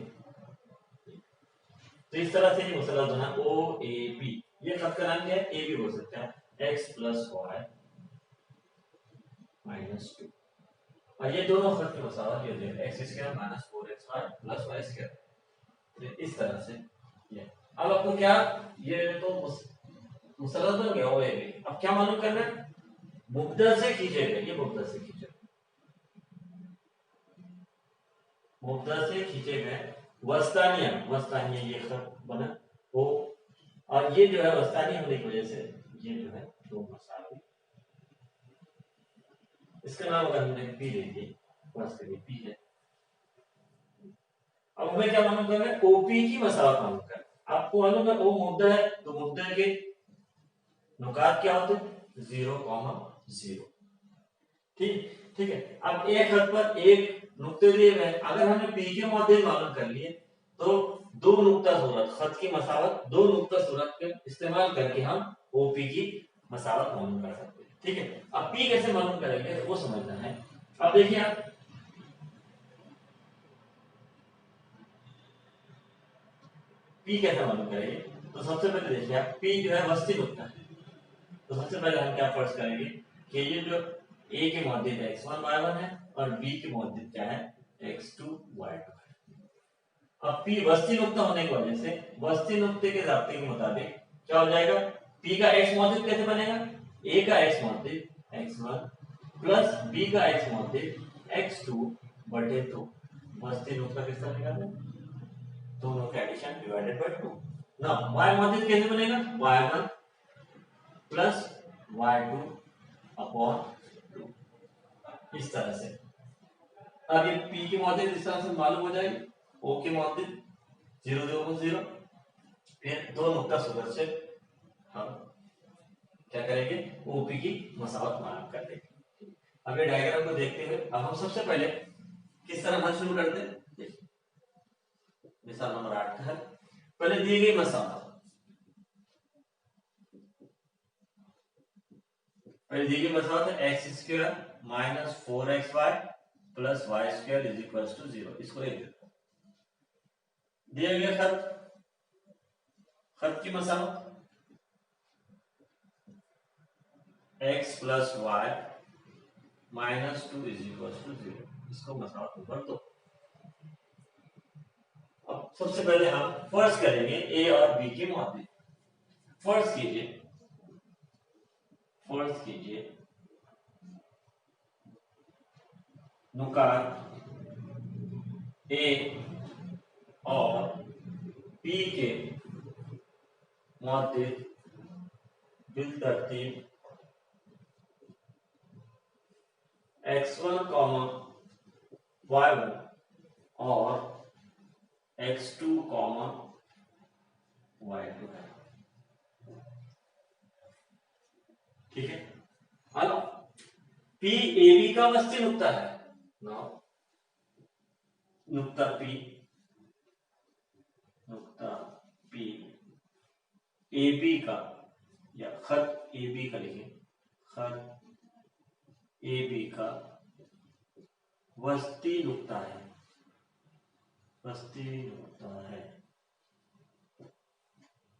तो इस तरह से ये मुसल्लस बना OAB। ये खत का नाम क्या है? AB हो सकता है, x प्लस वाई माइनस 2, और ये दोनों खत की मसावत ये हो X square minus 4xy plus Y square. इस तरह से ये अब आपको क्या, ये तो मुसल्लस बन गया OAB। अब क्या मालूम करना है? मुब्दा से खींचेगा, ये मुब्दा से खींचेगा, मुब्दा से खींचे गए वस्तानिया, वस्तानिया ये खत बना वो, और ये जो है वस्तानिया होने की वजह से ये जो है दो मसावे, इसका नाम अगर हमने पी ले दिए फर्स्ट करिए पी है। अब हमें क्या मालूम करना है? ओपी की मसावत मालूम करना है। आपको मालूम है ओ मुद्दा है तो मुद्दा के नुकात क्या होते हैं? 0,0। ठीक ठीक है, अब एक खत पर एक नुक्ते दिए गए, अगर हमने पी के मौजूद मालूम कर लिए तो दो नुक्ता सूरत खत की मसावत, दो नुक्ता सूरत का इस्तेमाल करके हम ओपी की मसावत मालूम कर सकते हैं। ठीक है, अब पी कैसे मालूम करेंगे वो समझना है। अब देखिए आप पी कैसे मालूम करेंगे, तो सबसे पहले देखिए आप पी जो है वस्ती नुक्ता है, तो सबसे पहले हम क्या फर्ज करेंगे कि ये जो ए के मौजूद x1 y1 है और बी के मौजूद क्या है? x2 y2 है। अब P वस्ती नुक्ता होने की वजह से वस्ती नुक्ते के ज़ाब्ते के मुताबिक क्या हो जाएगा? P का x मौजूद कैसे बनेगा? A का x मौजूद x1 प्लस B का x मौजूद x2 बटे 2। वस्ती नुक्ता किस तरह निकालते हैं? दोनों का एडिशन डिवाइडेड बाय 2। ना y मौजूद कैसे बनेगा? y1 प्लस y2 अपॉन 2, इस तरह से। अब ये P की मौजूद इस तरह से मालूम हो जाएगी, O की मौजूद 0 0 0, फिर दो नुक्ता सूरत से हम क्या करेंगे? ओपी की मसावत मालूम कर लेंगे। अब ये डायग्राम को देखते हुए अब हम सबसे पहले किस तरह हल शुरू करते हैं? मिसाल नंबर 8 का हल, पहले दी गई मसावत, पहले दी गई मसावत है X square minus 4xy plus Y square is equal to 0। इसको लिख देते हैं। दिया गया खत की मसावत x plus Y minus 2 is equal to 0, इसको मसावत ऊपर दो। अब सबसे पहले हम फर्ज करेंगे ए और बी की मौजूद। फर्ज कीजिए नुकात ए और बी के मौजूद बिल तरतीब x1 y1 और x2 y2 है। ठीक है, अब P AB का वस्ती नुक्ता है। नाउ नुक्ता P AB का या खत AB का लिखें, खत AB का वस्ती नुक्ता है, वस्ती नुक्ता है।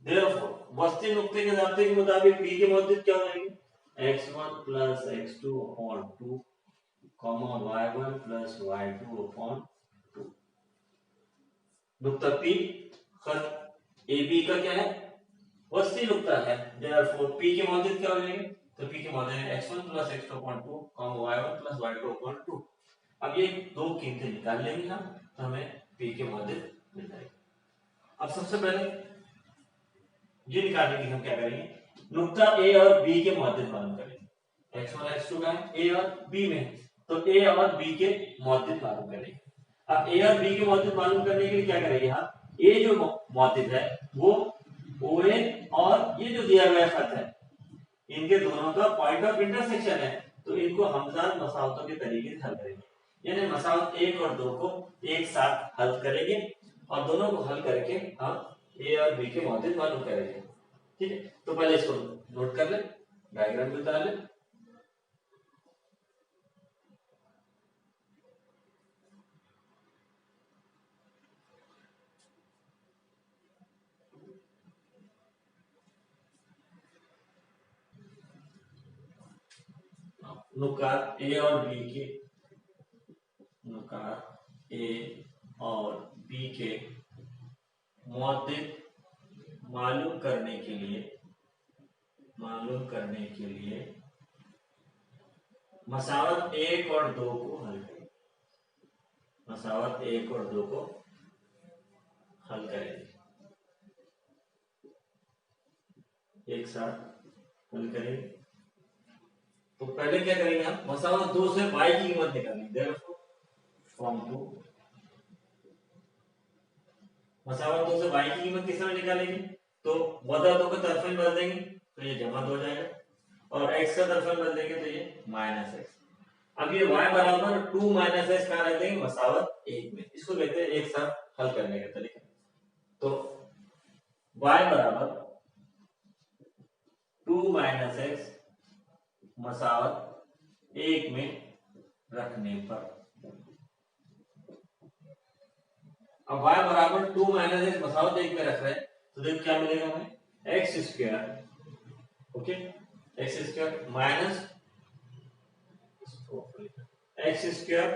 देयरफॉर वस्ती नुक्ते के ज़ाब्ते के मुताबिक p के मौजूद क्या हो जाएंगे x1 plus x2 upon 2 comma y1 plus y2 upon 2। नुक्ता p खत ab का क्या है वस्ती नुक्ता है, देयरफॉर p के मौजूद क्या हो जाएंगे तो p के मौजूद है x1 plus x2 upon 2 comma y1 plus y2 upon 2। अब ये दो कीमतें निकाल लेंगे हम तो हमें p के मौजूद मिल जाएगी। अब सबसे पहले ये निकालने के लिए हम क्या करेंगे नुक्ता a और b के मौजूद मालूम करेंगे। x1 x2 का है a और b में तो a और b के मौजूद मालूम करेंगे। अब a और b के मौजूद मालूम करने के लिए क्या करेंगे हम a जो मौजूद है वो OA और ये जो दिया गया खत है इनके दोनों का पॉइंट ऑफ इंटरसेक्शन है तो इनको हमजाद मसावतों के तरीके से हल करेंगे। यानी मसावत 1 और 2 को एक साथ हल करेंगे और दोनों को हल करके हम a और b के मौजूद मालूम करेंगे। ठीक है तो पहले इसको नोट कर ले डायग्राम में उतार ले। नुकात a और b के नुकात a और b के मौजूद मालूम करने के लिए मसावत 1 और 2 को हल करेंगे। मसावत 1 और 2 को हल करेंगे एक साथ हल करेंगे। तो पहले क्या करेंगे हम मसावत 2 से y की कीमत निकालेंगे। देयरफॉर फ्रॉम 2 मसावत 2 से y की कीमत किस तरह निकालेंगे तो बदला 2 का तरफें बदल देंगे तो ये जमा 2 हो जाएगा और x का तरफें बदल देंगे तो ये माइनस x। अब ये y बराबर 2 माइनस x कहां रख देंगे मसावत 1 में। इसको कहते हैं एक साथ हल करने का तरीका। तो y बराबर 2 माइनस x मसावत 1 में रखने पर अब y बराबर 2 माइनस x मसावत 1 में रख रहे हैं तो देखो क्या मिलेगा हमें X square okay X square minus X square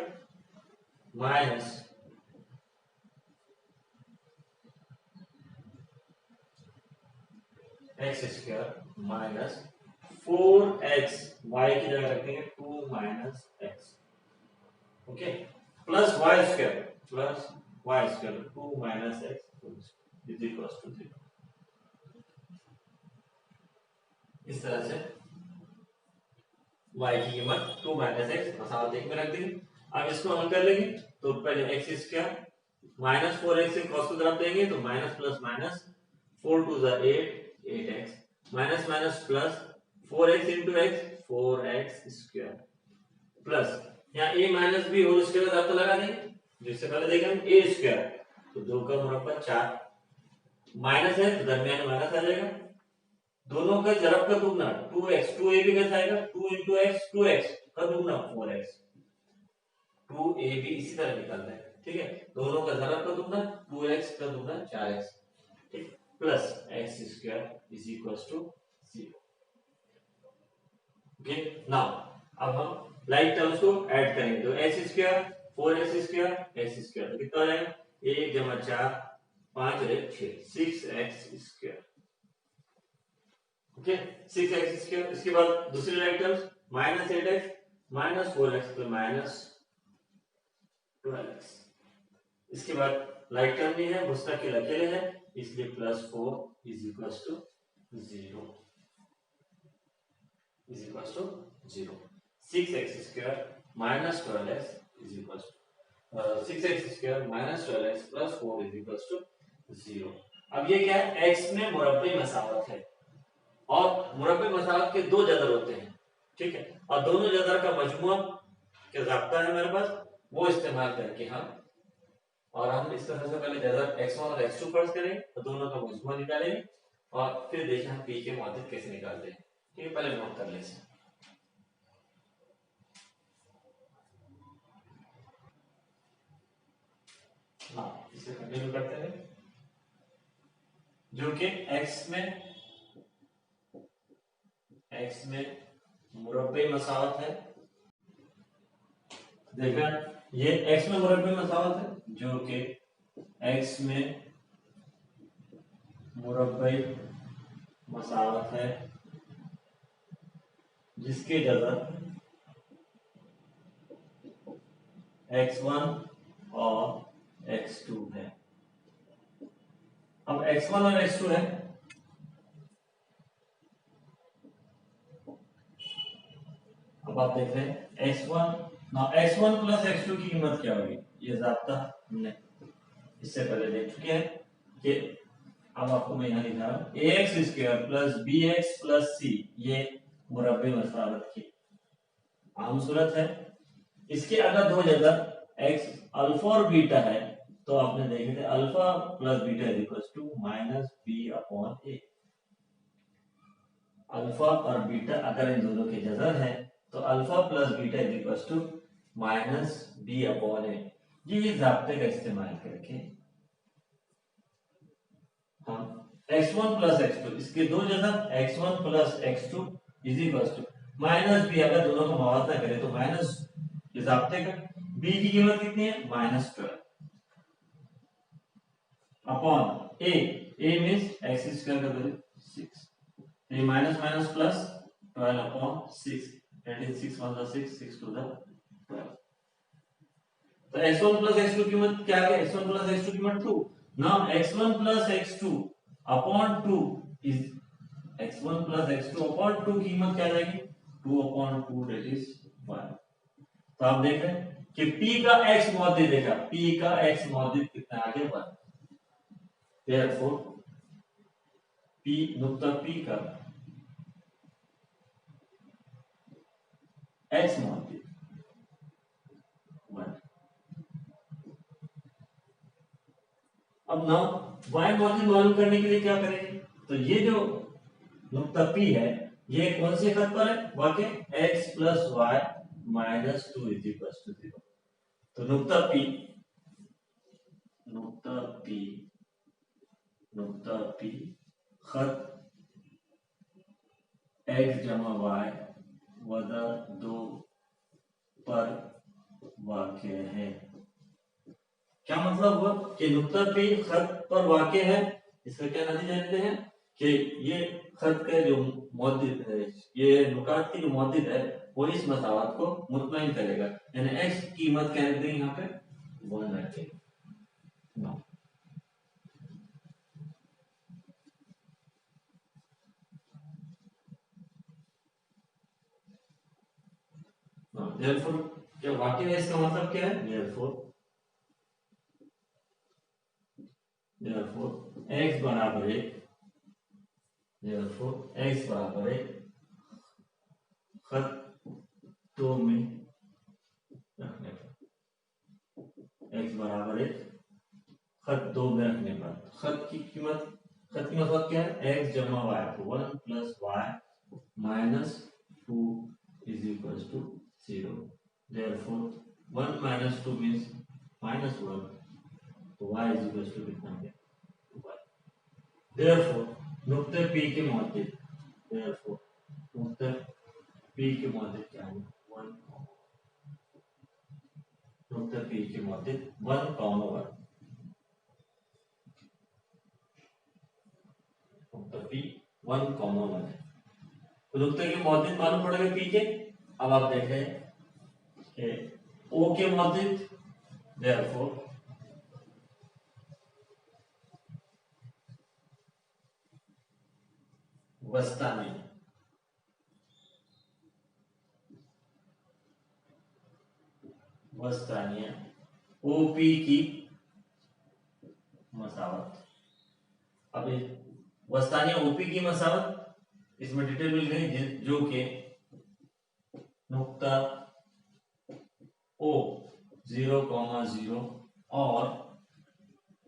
minus X square minus 4x y की जगह रख देंगे 2 minus x okay plus y square 2 minus x is equal to 0। इस तरह से y की कीमत 2 माइनस x मसावत 1 में रख देंगे। अब इसको हम कर लेंगे तो पहले x स्क्वायर माइनस 4x से cos को तरफ देंगे तो माइनस प्लस माइनस 4 2 जा 8 8x minus minus plus 4x into x 4x square plus यहाँ a minus b whole square का तो लगा देंगे जिससे पहले देखें हम a स्क्वायर तो 2 का मुरब्बा 4 माइनस है तो दरमियान में माइनस आ जाएगा दोनों का ज़रब का दुगना 2x 2ab कैसा आएगा 2 into x 2x का दुगना 4x 2ab इसी तरह निकलता है। ठीक है दोनों का ज़रब का दुगना 2x का दुगना 4x ठीक plus x square is equals to 0। Okay now अब हम लाइक टर्म्स को ऐड करेंगे तो x square 4x square x square तो कितना हो जाएगा 1 जमा 4 5 और 6 6x square okay 6x square. इसके बाद दूसरी like terms minus 8x minus 4x तो माइनस 12x। इसके बाद लाइक टर्म नहीं है मुस्तकिल अकेले है इसलिए plus 4 is equals to 0 is equals to 0। 6x square minus 12x is equals 6x square minus 12x plus 4 is equals to 0। अब ये क्या है x में मुरब्बे मसावत है और मुरब्बे मसावत के दो जदर होते हैं ठीक है और दोनों जदर का मजमुआ क्या ज़ाब्ता है मेरे पास वो इस्तेमाल करके हम और हम इस तरह से पहले जदर x1 और x2 फर्ज करेंगे तो दोनों का मजमुआ निकालेंगे और फिर देखें हम p के मौजूद कैसे निकालते हैं। ठीक है पहले नोट कर लेते हैं। हाँ इसे कंटिन्यू करते हैं। जो कि x में मुरब्बे मसावत है। देखा, ये x में मुरब्बे मसावत है जो कि x में मुरब्बे मसावत है, जिसके जगह x1 और x2 है। अब x1 और x2 है, अब आप देख रहे हैं x1 ना, x1 प्लस x2 की कीमत क्या होगी, ये ज़ाब्ता हमने इससे पहले देख चुके हैं कि अब आपको मैं यहाँ लिखा रहा हूँ ax square plus bx plus c, ये मुरब्बे मसावत की आम सूरत है। इसके अगर दो जगह x अल्फा और बीटा है तो आपने देखे थे alpha plus beta is equal to minus b upon a. Alpha और बीटा अगर इन दोनों की जगह है तो alpha plus beta is equal to minus b upon a. ये ज़ाब्ते का इस्तेमाल करके हम x1 प्लस x2, इसके दो जगह x1 plus x2 is equal to minus B, अगर दोनों का मुआवजा करें तो माइनस, ये ज़ाब्ते का b की कीमत कितनी है -12 upon a means x square का वैल्यू 6, ये minus minus plus 12 upon 6, that is 6 1 6 6 to the 12। तो x1 प्लस x2 की कीमत क्या है, x1 प्लस x2 की कीमत 2। Now x1 plus x2 upon 2 is x1 plus x2 upon 2 की कीमत क्या आ जाएगी, 2 अपॉन 2 दैट इज 1। तो आप देख रहे हैं कि p का x मौजूद देखा, p का x मौजूद कितना आगे 1, देयरफॉर p नुक्ता p का x मौजूद 1। अब ना y मौजूद मालूम करने के लिए क्या करेंगे, तो ये जो नुक्ता p है ये कौन से खत पर है, वाकई x plus Y minus 2 is equal to 0। तो नुक्ता p खत x जमा y वदा 2 पर वाक़या है। क्या मतलब हुआ कि नुक्ता p खत पर वाक़या है, इसका क्या नतीजा लेते हैं कि ये खत का जो मौजूद है, ये नुकात की जो मौजूद है वो इस मसावत को मुतमईन करेगा, यानी x की कीमत क्या रख देंगे यहाँ पे 1 रखेंगे। therefore क्या वाकई में इसका मतलब क्या है, therefore x बराबर है, खत 2 में रखने पर, x बराबर है खत 2 में रखने पर खत की कीमत क्या है, x जमा y, तो 1 plus y minus 2 is equal to 0। therefore 1 minus 2 means -1, तो y is equal to कितना है 1। therefore नुक्ते p के मौजूद, therefore नुक्ते p के मौजूद क्या है 1, नुक्ते p के मौजूद 1, 1, नुक्ता p 1, 1 है। तो नुक्ते के मौजूद मालूम पड़ेगा p के। अब आप देखें कि o के मौजूद, therefore वस्तानिया OP की मसावत। अब वस्तानिया OP की मसावत इसमें डिटेल मिल गई, जो कि नुक्ता O 0,0 और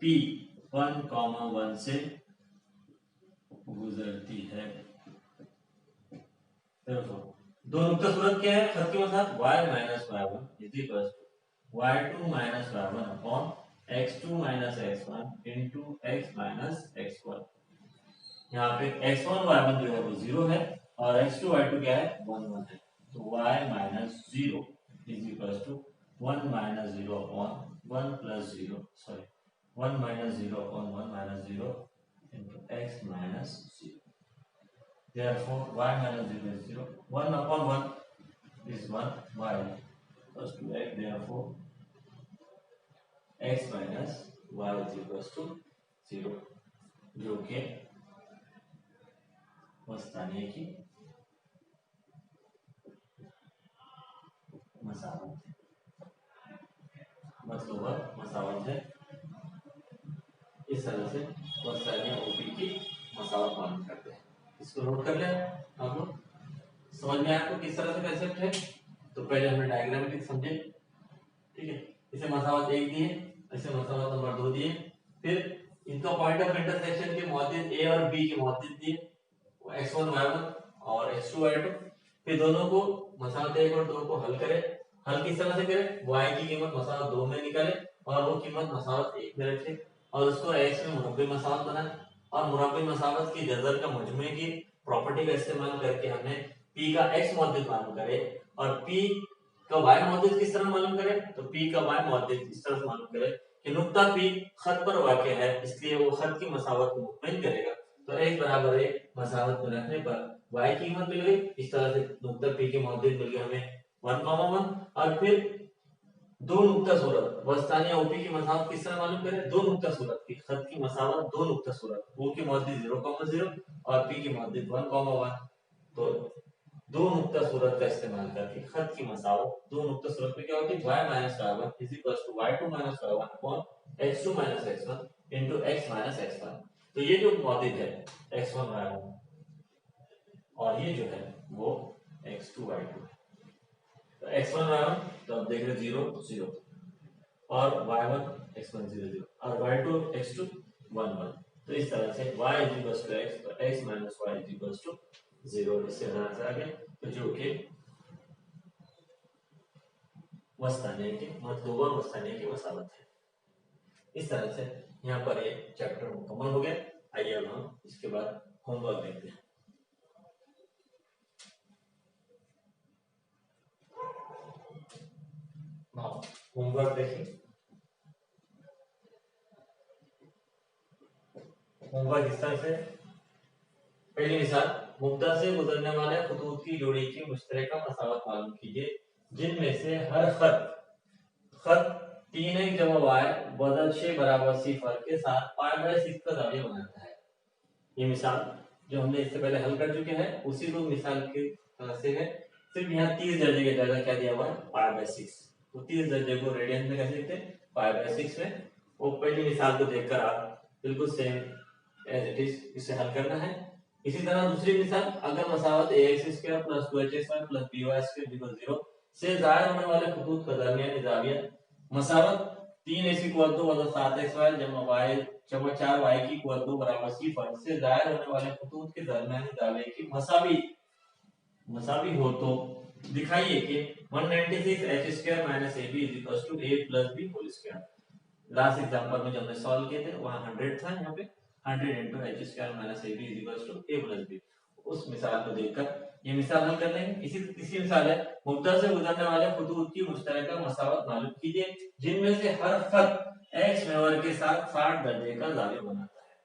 P 1,1 से गुजरती है। दो नुक्ता सूरत क्या है खत के मसावत, y minus y1 is equal to y2 minus y1 upon x2 minus x1 into x minus x1। यहाँ पे x1 y1 जो है वो 0 है और x2 y2 क्या है 1 1 है, तो y minus 0 is equal to 1 minus 0 upon 1 plus 0 sorry 1 minus 0 upon 1 minus 0 into x minus 0. Therefore, y minus 0 is 0. 1 upon 1 is 1, y equals to x. Therefore, x minus y is equals to 0. जो कि वस्तानीय की मसावत है, मतलब मसावत है। इस तरह से वस्तानीय OP की मसावत मालूम करते हैं। इसको नोट कर ले आप लोग। समझ में आपको किस तरह से कंसेप्ट है? तो पहले हमने डायग्रामेटिक समझे, ठीक है। इसे मसावत 1 दिए, इसे मसावत नंबर 2 दिए, फिर इनका पॉइंट ऑफ इंटरसेक्शन के मौजूद ए और बी के मौजूद दिए, x1 y1 और x2 y2। फिर दोनों को मसावत 1 और 2 को हल करें। हल किस तरह से करें? y की कीमत मसावत 2 में निकालें और वो कीमत मसावत 1 में रखें और उसको x में मुरब्बी मसावत बनाएं और मुरब्बी मसावत की जज़र का मजमूए की प्रॉपर्टी का इस्तेमाल करके हमने p का x मौजूद मालूम करे और p का y मौजूद किस तरह मालूम करें? तो p का y मौजूद इस तरह से मालूम करें कि नुक्ता p खत पर वाक़ है, इसलिए वो खत की मसावत को मुतमईन करेगा। तो x बराबर है मसावत में रखने पर y की कीमत मिल गई। इस तरह से नुक्ता p के मौजूद मिल गए हमें 1,1 और फिर दो नुक्ता सूरत वस्तानी ओपी की मसावत किस तरह मालूम करें? दो नुक्ता सूरत की खत की मसावत दो नुक्ता सूरत o की मौजूद 0,0 और p की मौजूद 1,1। तो दो नुक्ता सूरत का इस्तेमाल करके खत की मसावत दो नुक्ता सूरत में क्या होती है? y minus y1 is equal to y2 minus y1 upon x2 minus x1 into x minus x1। तो ये जो मौजूद है x1 y1 और ये जो है वो x2 y2 है। तो x1 y1 तो अब देख रहे 0 0 और y1 x1 0 0 और y2 x2 1 1। तो इस तरह से y is equal to x, तो x minus y is equal to 0। इससे आंसर आ गया। तो जो कि वस्तानिया के मतलब वस्तानिया की मसावत है। इस तरह से यहाँ पर ये चैप्टर मुकम्मल हो गया। आइए अब हम इसके बाद होमवर्क देखते हैं। होमवर्क देखिए। होमवर्क इस तरह से, पहली मिसाल, मुद्दा से गुजरने वाले खतूत की जोड़ी की मुश्तरका मसावत मालूम कीजिए जिनमें से हर खत 3x जमा y बदल 6 बराबर सिफर के साथ पाई बाय 6 का जाविया बनाता है। ये मिसाल जो हमने इससे पहले हल कर चुके हैं उसी को मिसाल की तरह से है, सिर्फ यहाँ 30 दर्जे की जगह क्या दिया हुआ है? Pi by 6। तो 30 दर्जे को रेडियन में कैसे लिखते हैं? पाई बाय 6 में। वो पहली मिसाल को देखकर आप बिल्कुल सेम एज इट इज इसे हल करना है। इसी तरह दूसरी मिसाल, अगर मसावत ax² + 2hxy + by² 0 से जाहिर होने वाले खतूत का दरमियानी जाविया मसावत 3x = 7xy जमा y जमा 4y की इक्वल 2 बराबर सिफर से जाहिर होने वाले खतूत के दरमियानी जाविया की मसावी हो तो दिखाइए कि 196h² - ab = a + b whole square. Last example में जब हमने सॉल्व किए थे वहां 100 था, यहाँ पे 100 * h² - ab = a + b। उस मिसाल को देखकर ये मिसाल हल कर लेंगे। इसी तीसरी मिसाल है, मुद्दा से गुजरने वाले खतूत की मुश्तरका मसावत मालूम कीजिए जिनमें से हर खत x महवर के साथ 60 दर्जे का जाविया बनाता है।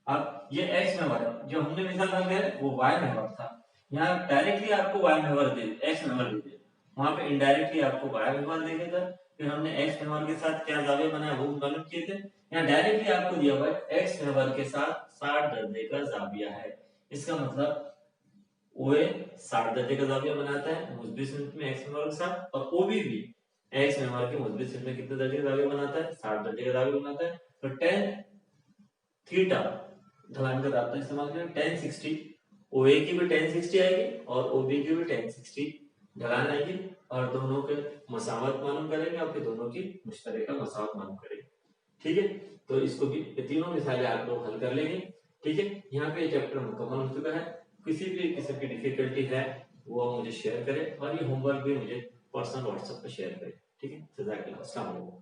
अब ये x महवर है, जो हमने मिसाल हल किया है वो y महवर था। यहाँ डायरेक्टली आपको y महवर दे x महवर दे दिया, वहां पे इनडायरेक्टली आपको y महवर दे देगा। फिर हमने x महवर के साथ क्या जाविया बनाया वो मालूम किए थे। यहाँ डायरेक्टली आपको दिया हुआ है x महवर के साथ 60 दर्जे का जाविया है। इसका मतलब OA 60 दर्जे का जाविया बनाता है मुस्बित सिमत में x महवर के साथ, और OB भी x महवर के मुस्बित सिमत में कितने दर्जे का जाविया बनाता है? 60 दर्जे का जाविया बनाता है। तो tan थीटा ढलान का रास्ता इस्तेमाल करें, tan 60 OA की भी tan 60 आएगी और OB की भी tan 60 ढलान आएगी और दोनों के मसावत मालूम करेंगे और फिर दोनों की मुश्तरका मसावत मालूम करेंगे। ठीक है, तो इसको भी तीनों मिसालें आप लोग हल कर लेंगे। ठीक है, यहाँ पे चैप्टर मुकम्मल हो चुका है। किसी भी किस्म की डिफिकल्टी है वो मुझे शेयर करें और ये होमवर्क भी मुझे पर्सनल व्हाट्सएप पे शेयर करें। ठीक है, जज़ाकल्लाह, अस्सलाम वालेकुम।